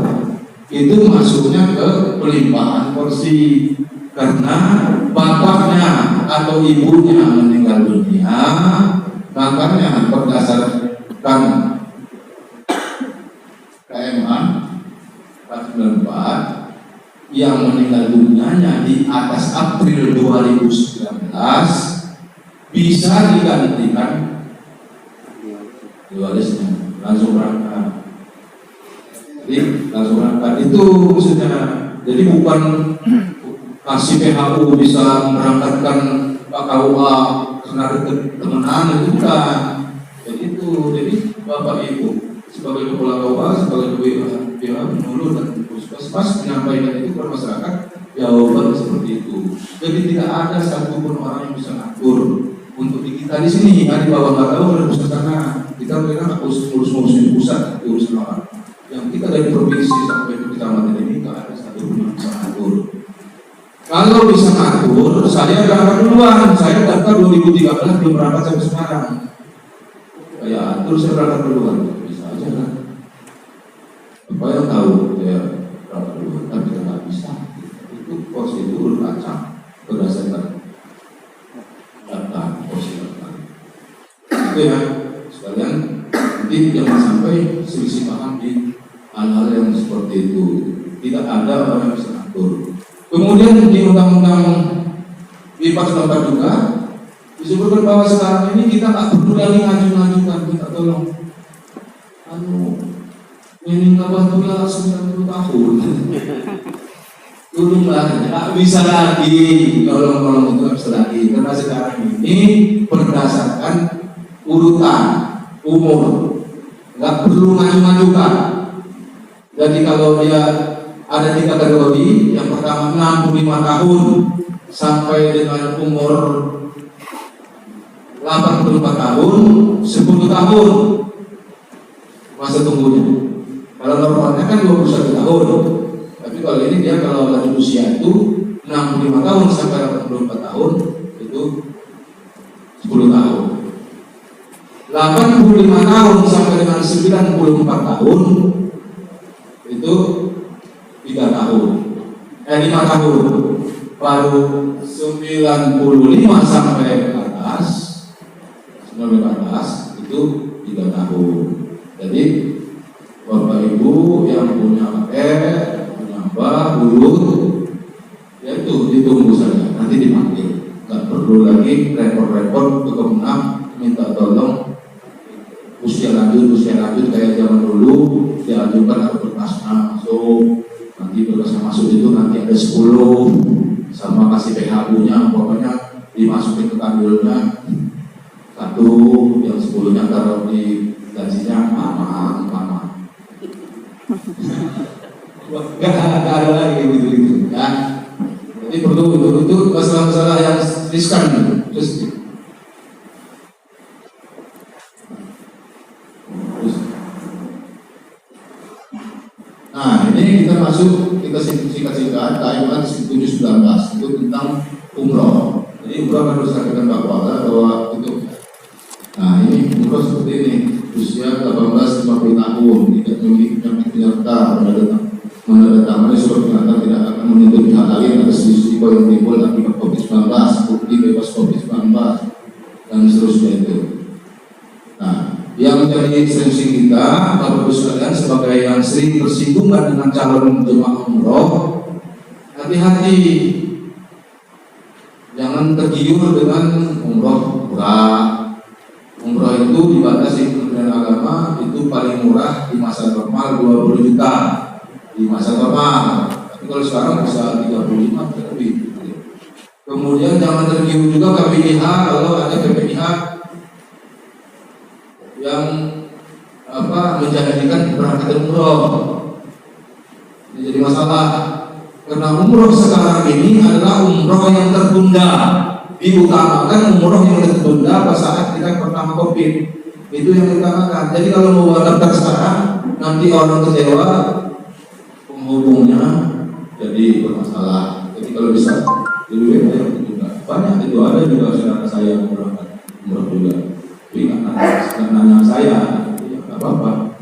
Itu masuknya ke pelimpahan porsi. Karena bapaknya atau ibunya meninggal dunia, makanya berdasarkan KMA 494 yang meninggal dunianya di atas April 2019 bisa digantikan warisnya langsung berangkat. Jadi langsung berangkat itu maksudnya. Jadi bukan kasih PHU bisa merangkatkan Pak KUA karena temenan itu bukan. Jadi Bapak Ibu sebagai kepala KUA, sebagai pihak penulur dan puskesmas menyampaikan itu kepada masyarakat jawaban seperti itu. Jadi tidak ada satupun orang yang bisa ngatur untuk kita di sini. Di bawah nggak tahu ada pusat karena kita mereka ngurus-ngurusin pusat, urusan orang. Yang kita dari provinsi sampai ke kecamatan ini nggak ada satupun yang bisa ngatur. Kalau bisa ngatur, saya berangkat duluan. Saya daftar 2013 belum berangkat sampai sekarang. Saya atur, saya berangkat duluan. Bisa aja kan? Apa yang tahu saya berangkat duluan, tapi nggak bisa. Itu prosedur acak berdasarkan data data. Itu ya, sekalian. Nanti jangan sampai selisih paham di hal-hal yang seperti itu. Tidak ada orang yang bisa ngatur. Kemudian di undang-undang IPA 94 juga disebutkan bahwa sekarang ini kita nggak perlu lagi ngajukan, kita tolong. Ini nggak bantulah 90 tahun. Turunlah, nggak bisa lagi, tolong itu nggak bisa lagi. Karena sekarang ini berdasarkan urutan umur, nggak perlu ngajukan. Jadi kalau dia ada 3 kategori, yang pertama 65 tahun sampai dengan umur 84 tahun, 10 tahun masa tunggunya. Kalau normalnya kan 21 tahun, tapi kalau ini dia kalau lanjut usia itu 65 tahun sampai 84 tahun itu 10 tahun. 85 tahun sampai dengan 94 tahun itu 3 tahun, 5 tahun, baru 95 sampai ke atas, 95 itu 3 tahun. Jadi Bapak Ibu yang punya kakek, punya mbah, buyut, ya itu ditunggu saja, nanti dipanggil. Nggak perlu lagi repot-repot ke Kemenang minta tolong usia lanjut kayak zaman dulu diajukan ada berkasnya masuk, nanti berkasnya masuk itu nanti ada 10 sama kasih PHU-nya, pokoknya dimasukin ke kandilnya 1, yang 10-nya taruh di gajinya mama. Nggak ada lagi gitu ya. Jadi perlu itu masalah-masalah yang riskan gitu. Terus nah ini kita masuk, kita singkat-singkat KMA 719 itu tentang umroh. Jadi umroh harus katakan bahwa itu. Nah ini umroh seperti ini, usia 18-50 tahun, tidak memiliki penyakit penyerta, menandatangani surat pernyataan tidak akan menuntut pihak lain atas risiko yang timbul akibat COVID-19, bukti bebas COVID-19 dan seterusnya itu. Nah, yang menjadi esensi kita, Bapak Ibu sekalian, sebagai yang sering bersinggungan dengan calon jemaah umroh, hati-hati, jangan tergiur dengan umroh murah. Umroh itu dibatasi Kementerian Agama itu paling murah di masa normal 20 juta di masa normal. Tapi kalau sekarang bisa 35 lebih. Kemudian jangan tergiur juga KPIH kalau ada KPIH yang menjadikan berangkat umroh. Ini jadi masalah karena umroh sekarang ini adalah umroh yang tertunda. Diutamakan umroh yang tertunda pada saat kita pertama COVID, itu yang diutamakan. Jadi kalau mau daftar sekarang nanti orang kecewa, penghubungnya jadi bermasalah. Jadi kalau bisa dulu ya juga banyak itu, ada juga saudara saya yang berangkat umroh juga, jadi nggak nanya saya, ya nggak apa-apa.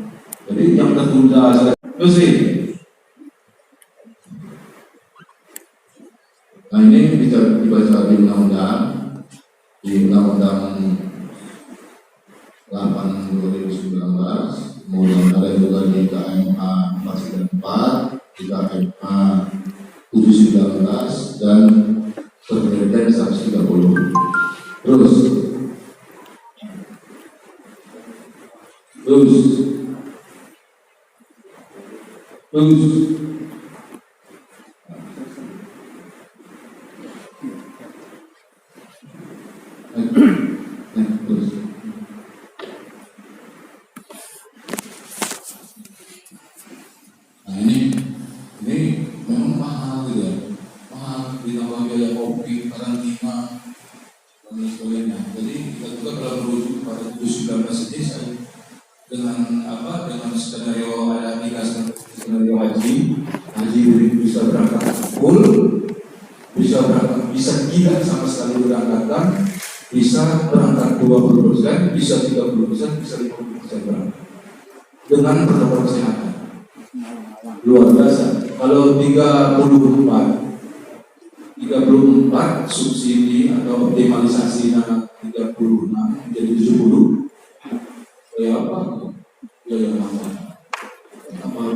Jadi yang tertunda terus sih. Nah ini bisa dibaca di undang-undang 8 2019, kemudian ada juga di KMA 494, di KMA 719 dan Permendag 130. Terus nah ini memang mahal gitu ya, mahal ditambah biaya kopi, karantina dan sebagainya. Jadi kita juga kalau merujuk pada 719 ini dengan skenario ada 3 skenario haji bisa berangkat full, bisa tidak sama sekali berangkatkan, bisa berangkat 20%, bisa 30%, bisa 50% berangkat dengan protokol kesehatan. Luar biasa. Kalau 34 subsidi atau optimalisasinya 36 menjadi 70, biaya apa? Biaya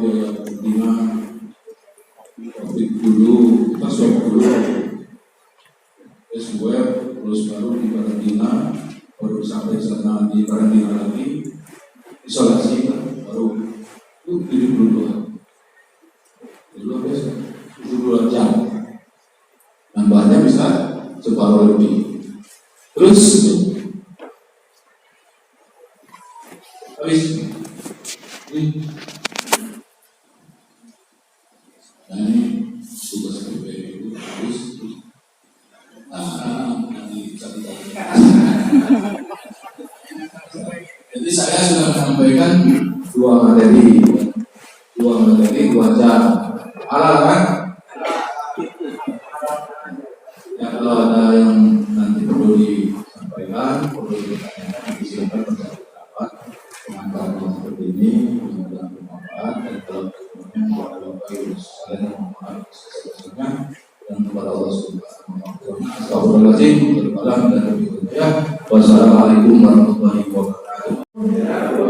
biaya karantina, COVID dulu, kita swab dulu, tes web, terus baru di karantina, baru sampai sana di karantina lagi, isolasi baru itu 72 jam, nambahnya bisa separuh lebih. Terus habis ini tugas PPU terus jadi saya sudah menyampaikan 2 materi 2 jam. Halal kan? Ya, kalau ada yang nanti perlu disampaikan, perlu ditanyakan, disilakan pendapat pengantar seperti ini, mudah-mudahan bermanfaat. Dan kalau kepada Bapak Ibu sekalian yang mohon sebesar-besarnya dan kepada Allah Subhanahu wa Ta'ala. Astagfirullahaladzim, berbalang dan lebih berjaya. Wassalamualaikum warahmatullahi wabarakatuh.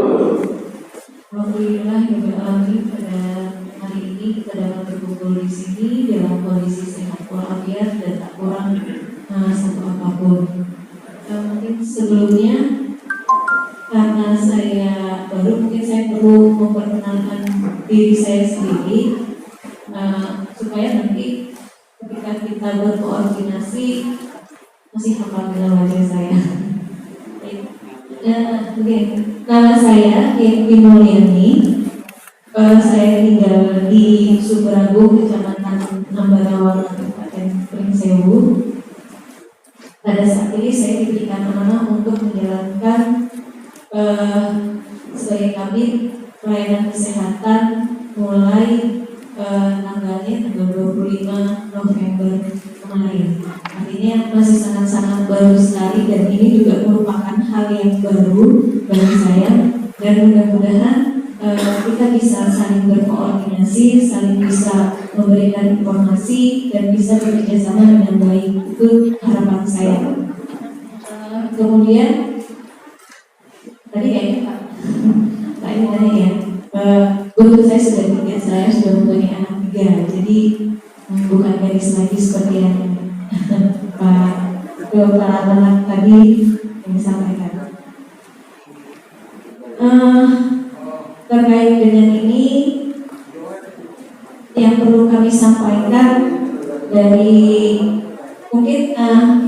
Alhamdulillah pada hari ini kita dapat berkumpul di sini dalam kondisi sehat walafiat dan tak kurang satu apapun. Mungkin sebelumnya karena saya baru, mungkin saya perlu memperkenalkan diri saya sendiri supaya nanti ketika kita berkoordinasi masih hafal dengan wajah saya. Nama saya Yenti Mulyani. Saya tinggal di Sumberanggung, Kecamatan Ambarawa, Kabupaten Pringsewu. Pada saat ini saya diberikan amanah untuk menjalankan sebagai kabid pelayanan kesehatan mulai tanggal 25 November kemarin. Artinya masih sangat-sangat baru sekali dan ini juga merupakan hal yang baru bagi saya, dan mudah-mudahan kita bisa saling berkoordinasi, saling bisa memberikan informasi dan bisa bekerja sama dengan baik. Itu harapan saya. Kemudian tadi kayaknya Pak ini tanya ya, untuk saya sudah tiga, saya sudah mempunyai anak 3, jadi bukan gadis lagi seperti yang Pak anak tadi yang disampaikan. Terkait dengan ini, yang perlu kami sampaikan dari mungkin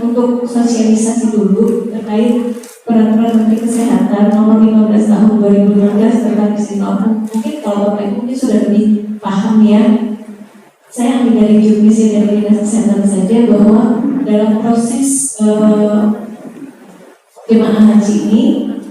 untuk sosialisasi dulu terkait Peraturan Menteri Kesehatan Nomor 15 Tahun 2015 tentang istimewa. Mungkin kalau Bapak Ibu mungkin sudah lebih paham ya. Saya ambil dari jurumisi dari Dinas Kesehatan saja bahwa dalam proses jemaah haji ini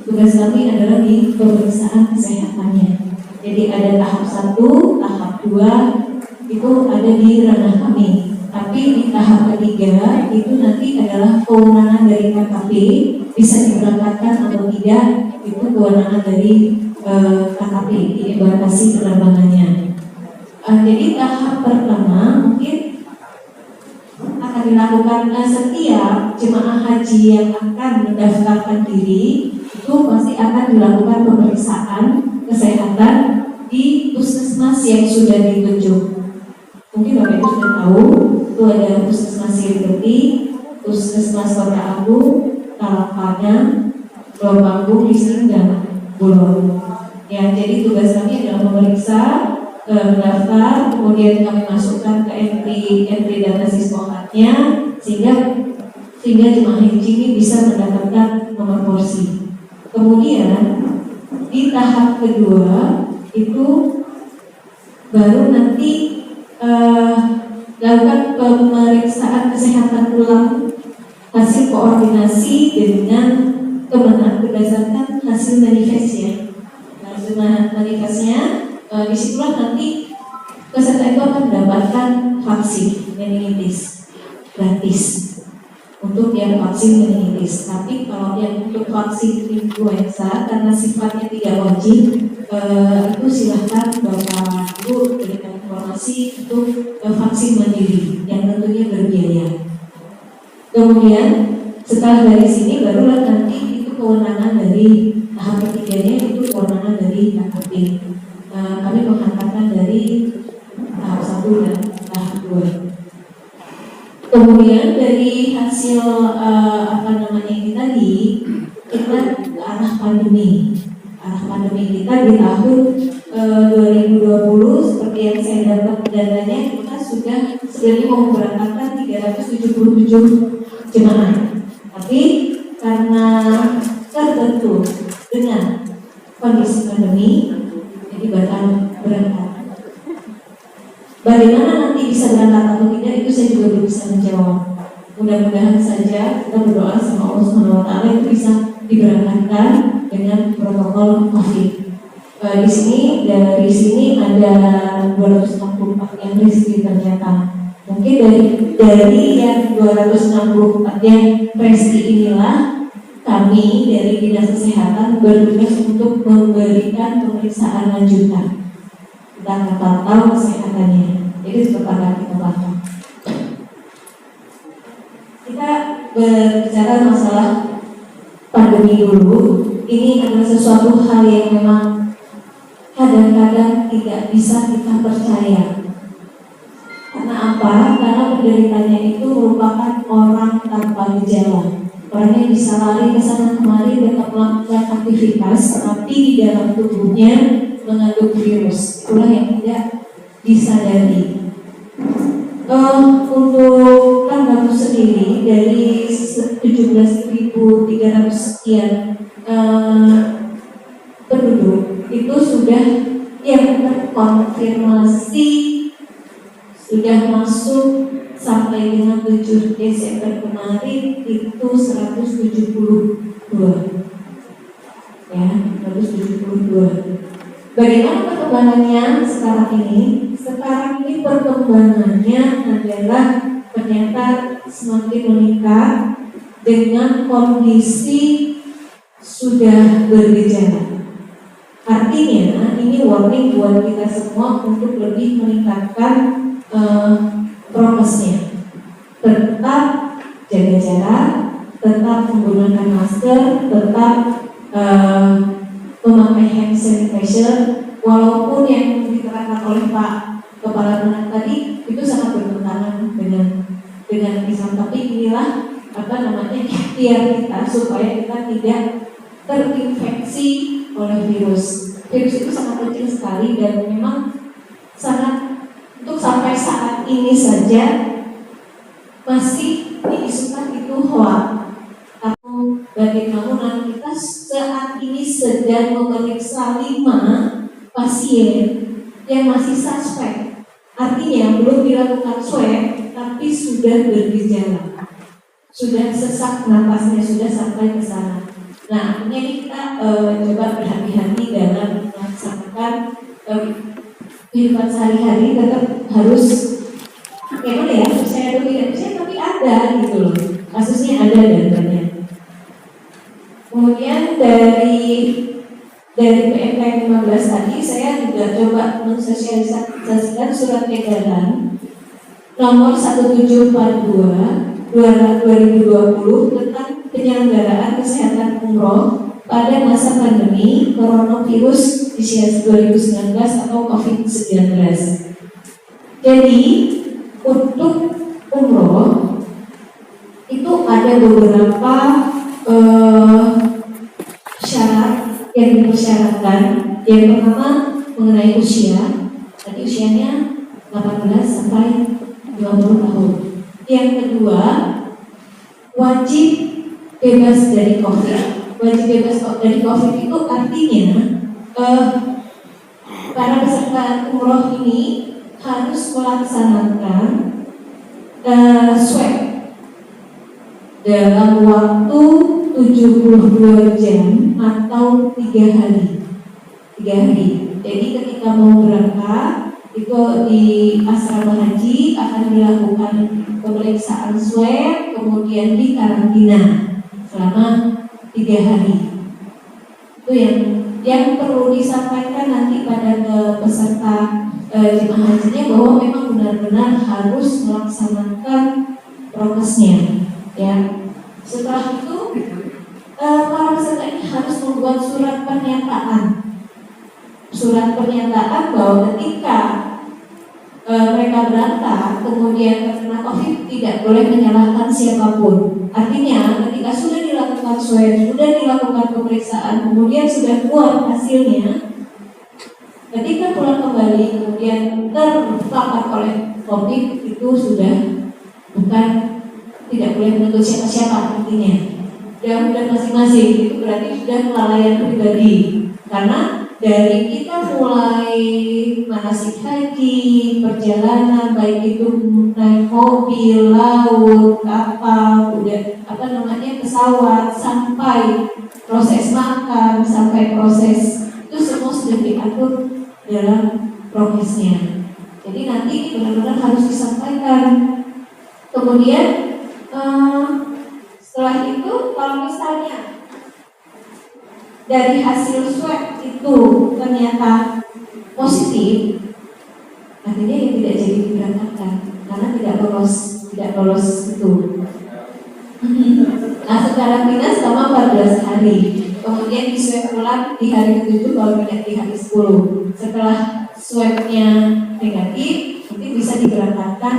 tugas kami adalah di pemeriksaan kesehatannya. Jadi ada tahap 1, tahap 2 itu ada di ranah kami. Tapi di tahap ketiga itu nanti adalah kewenangan dari KKP, bisa diberangkatkan atau tidak itu kewenangan dari KKP, dibatasi penerbangannya. Jadi tahap pertama mungkin akan dilakukan setiap jemaah haji yang akan mendaftarkan diri itu pasti akan dilakukan pemeriksaan kesehatan di puskesmas yang sudah ditunjuk. Mungkin Bapak Ibu sudah tahu, itu ada puskesmas Siripeti, puskesmas Kota Agung, Talapana, Lobanggung, Lising, dan Bulor. Ya, jadi tugas kami adalah memeriksa, mendaftar, kemudian kami masukkan ke entry data siswakatnya, sehingga jemaah haji ini bisa mendapatkan nomor porsi. Kemudian di tahap kedua itu baru nanti lakukan pemeriksaan kesehatan ulang hasil koordinasi dengan Kemenang berdasarkan hasil manifestnya. Hasil manifestnya disitulah nanti peserta itu akan mendapatkan vaksin meningitis gratis untuk yang vaksin meningitis. Tapi kalau yang untuk vaksin influenza karena sifatnya tidak wajib, itu silahkan Bapak Ibu berikan informasi untuk vaksin mandiri yang tentunya berbiaya. Kemudian setelah dari sini barulah nanti itu kewenangan dari tahap ketiganya, itu kewenangan dari KKP. Kami menghantarkan dari tahap 1 dan tahap 2. Kemudian dari hasil ini tadi kita ke arah pandemi. Arah pandemi kita di tahun 2020 seperti yang saya dapat datanya, kita sudah sebenarnya mau memberangkatkan 377 jemaah. Tapi karena tertentu dengan kondisi pandemi, jadi batal berangkat. Bagaimana nanti bisa berangkat atau tidak itu saya juga belum bisa menjawab. Mudah-mudahan saja kita berdoa sama Allah SWT itu bisa diberangkatkan dengan protokol COVID. Dari sini ada 264 yang resti ternyata. Mungkin dari yang 264 yang resti inilah kami dari Dinas Kesehatan bertugas untuk memberikan pemeriksaan lanjutan. Kita akan pantau kesehatannya. Jadi seperti akan kita pantau. Kita berbicara masalah dahului dulu. Ini adalah sesuatu hal yang memang kadang-kadang tidak bisa kita percaya. Karena apa? Karena penderitanya itu merupakan orang tanpa gejala. Orangnya bisa lari ke sana kemari, tetap melakukan aktivitas, tapi di dalam tubuhnya mengandung virus. Itulah yang tidak disadari. Untuk tanggal sendiri dari 17.300 sekian penduduk itu sudah yang terkonfirmasi sudah masuk sampai dengan 7 Desember kemarin itu 172 ya, 172. Bagaimana perkembangannya sekarang ini? Sekarang ini perkembangannya adalah ternyata semakin meningkat dengan kondisi sudah bergejala. Artinya ini warning buat kita semua untuk lebih meningkatkan prokesnya. Tetap jaga jarak, tetap menggunakan masker, tetap memakai hand sanitizer, walaupun yang diterangkan oleh Pak Kepala Dinas tadi itu sangat bertentangan dengan Islam, tapi inilah ikhtiar kita supaya kita tidak terinfeksi oleh virus. Virus itu sangat kecil sekali dan memang sangat, untuk sampai saat ini saja masih diisukan itu hoax. Bagaimana kita saat ini sedang memeriksa 5 pasien yang masih suspek, artinya belum dilakukan swab tapi sudah bergejala, sudah sesak napasnya, sudah sampai ke sana. Nah, artinya kita coba berhati-hati dalam melaksanakan kehidupan sehari-hari. Tetap harus ya percaya atau tidak percaya, tapi ada gitu loh, kasusnya ada datanya. Kemudian dari PMK 15 tadi saya juga coba mensosialisasikan surat edaran nomor 1742 2020 tentang penyelenggaraan kesehatan umroh pada masa pandemi coronavirus 2019 atau COVID-19. Jadi untuk umroh itu ada beberapa syarat yang dipersyaratkan. Yang pertama mengenai usia, tadi usianya 18 sampai 20 tahun. Yang kedua wajib bebas dari COVID. Wajib bebas dari COVID itu artinya para peserta umroh ini harus melaksanakan swab dalam waktu 72 jam atau 3 hari. Jadi ketika mau berangkat itu di asrama haji akan dilakukan pemeriksaan swab, kemudian di karantina selama 3 hari. Itu yang perlu disampaikan nanti pada peserta jemaah hajinya, bahwa memang benar-benar harus melaksanakan prokesnya. Ya, setelah itu para peserta ini harus membuat surat pernyataan bahwa ketika mereka berangkat kemudian terkena COVID tidak boleh menyalahkan siapapun. Artinya ketika sudah dilakukan swab, sudah dilakukan pemeriksaan, kemudian sudah keluar hasilnya, ketika pulang kembali kemudian terpapar oleh COVID, itu sudah tidak boleh menuntut siapa-siapa artinya. Dan masing-masing itu berarti sudah kelalaian pribadi. Karena dari kita mulai manasik haji, perjalanan baik itu naik mobil, laut, kapal, pesawat, sampai proses makan, sampai proses itu semua sudah diatur dalam prokesnya. Jadi nanti benar-benar harus disampaikan. Kemudian setelah itu kalau misalnya dari hasil swab itu ternyata positif, artinya yang tidak jadi diberangkatkan karena tidak lolos itu. Nah karantina selama 14 hari. Kemudian di swab ulang di hari ke-7 kalau tidak di hari 10. Setelah swabnya negatif, nanti bisa diberangkatkan.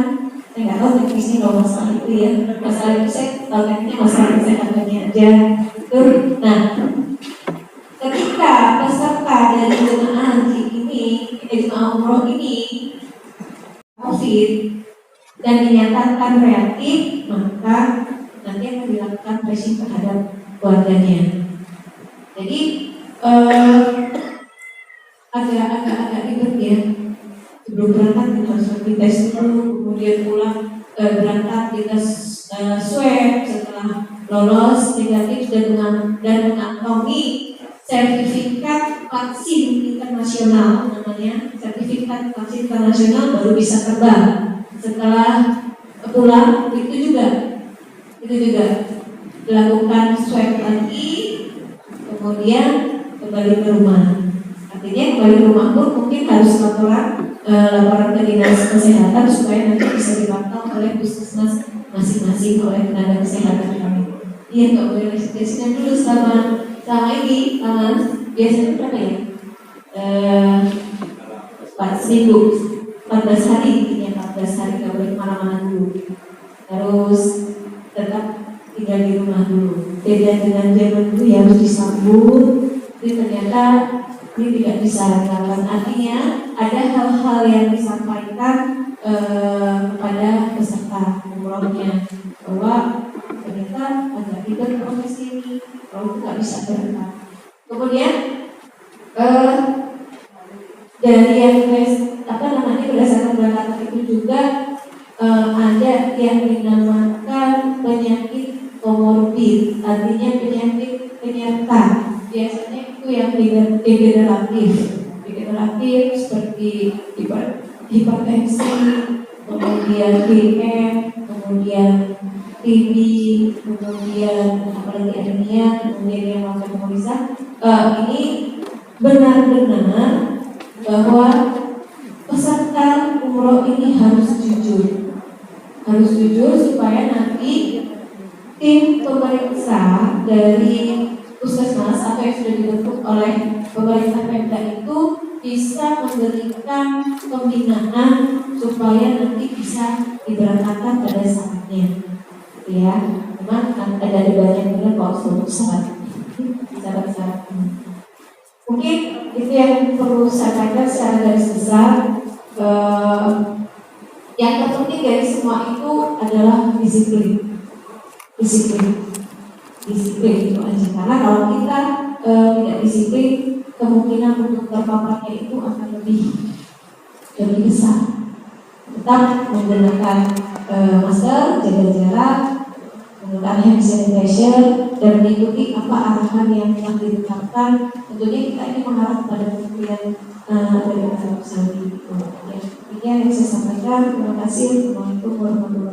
Saya nggak tahu teknisnya kalau masalah itu ya. Masalah itu saya tahu teknisnya masalah kesehatannya aja. Nah, ketika peserta dari jemaah haji ini, jemaah umroh ini COVID dan dinyatakan reaktif, maka nanti akan dilakukan tracing terhadap keluarganya. Jadi agak ribet ya. Sebelum berangkat kita harus dites dulu, kemudian pulang berangkat kita swab, setelah lolos negatif dan mengantongi sertifikat vaksin internasional, namanya sertifikat vaksin internasional, baru bisa terbang. Setelah pulang itu juga dilakukan swab lagi, kemudian kembali ke rumah. Artinya kembali ke rumah pun mungkin harus laporan ke dinas kesehatan supaya nanti bisa dipantau oleh puskesmas masing-masing oleh tenaga kesehatan kami. Iya, nggak boleh residesikan dulu selama ini biasanya berapa ya? 14 hari intinya 14 hari nggak boleh kemana-mana dulu. Terus tetap tinggal di rumah dulu. Beda dengan zaman dulu ya harus disambut. Tapi ternyata ini tidak bisa dilakukan. Artinya ada hal-hal yang disampaikan kepada peserta umrohnya bahwa ternyata agak ribet proses ini, kalau nggak bisa berangkat. Kemudian dari yang berdasarkan berangkat itu juga ada yang dinamakan penyakit komorbid, artinya penyakit penyerta. Biasanya itu yang degeneratif seperti hipertensi, kemudian DM, kemudian TB, kemudian apalagi anemia, kemudian yang melakukan ini benar-benar bahwa peserta umroh ini harus jujur supaya nanti tim pemeriksa dari puskesmas atau yang sudah dibentuk oleh pemerintah Pemda itu bisa memberikan pembinaan supaya nanti bisa diberangkatkan pada saatnya. Ya, memang ada banyak benar kok suatu syarat-syarat. Mungkin itu yang perlu saya katakan secara garis besar. Yang terpenting dari semua itu adalah disiplin itu aja. Karena kalau kita tidak disiplin, kemungkinan untuk terpaparnya itu akan lebih besar. Tetap menggunakan masker, jaga jarak, menggunakan hand sanitizer, dan mengikuti apa arahan yang telah ditetapkan. Tentunya kita ini mengharap pada kementerian dari Arab Saudi. Demikian yang saya sampaikan. Terima kasih. Assalamualaikum warahmatullahi wabarakatuh.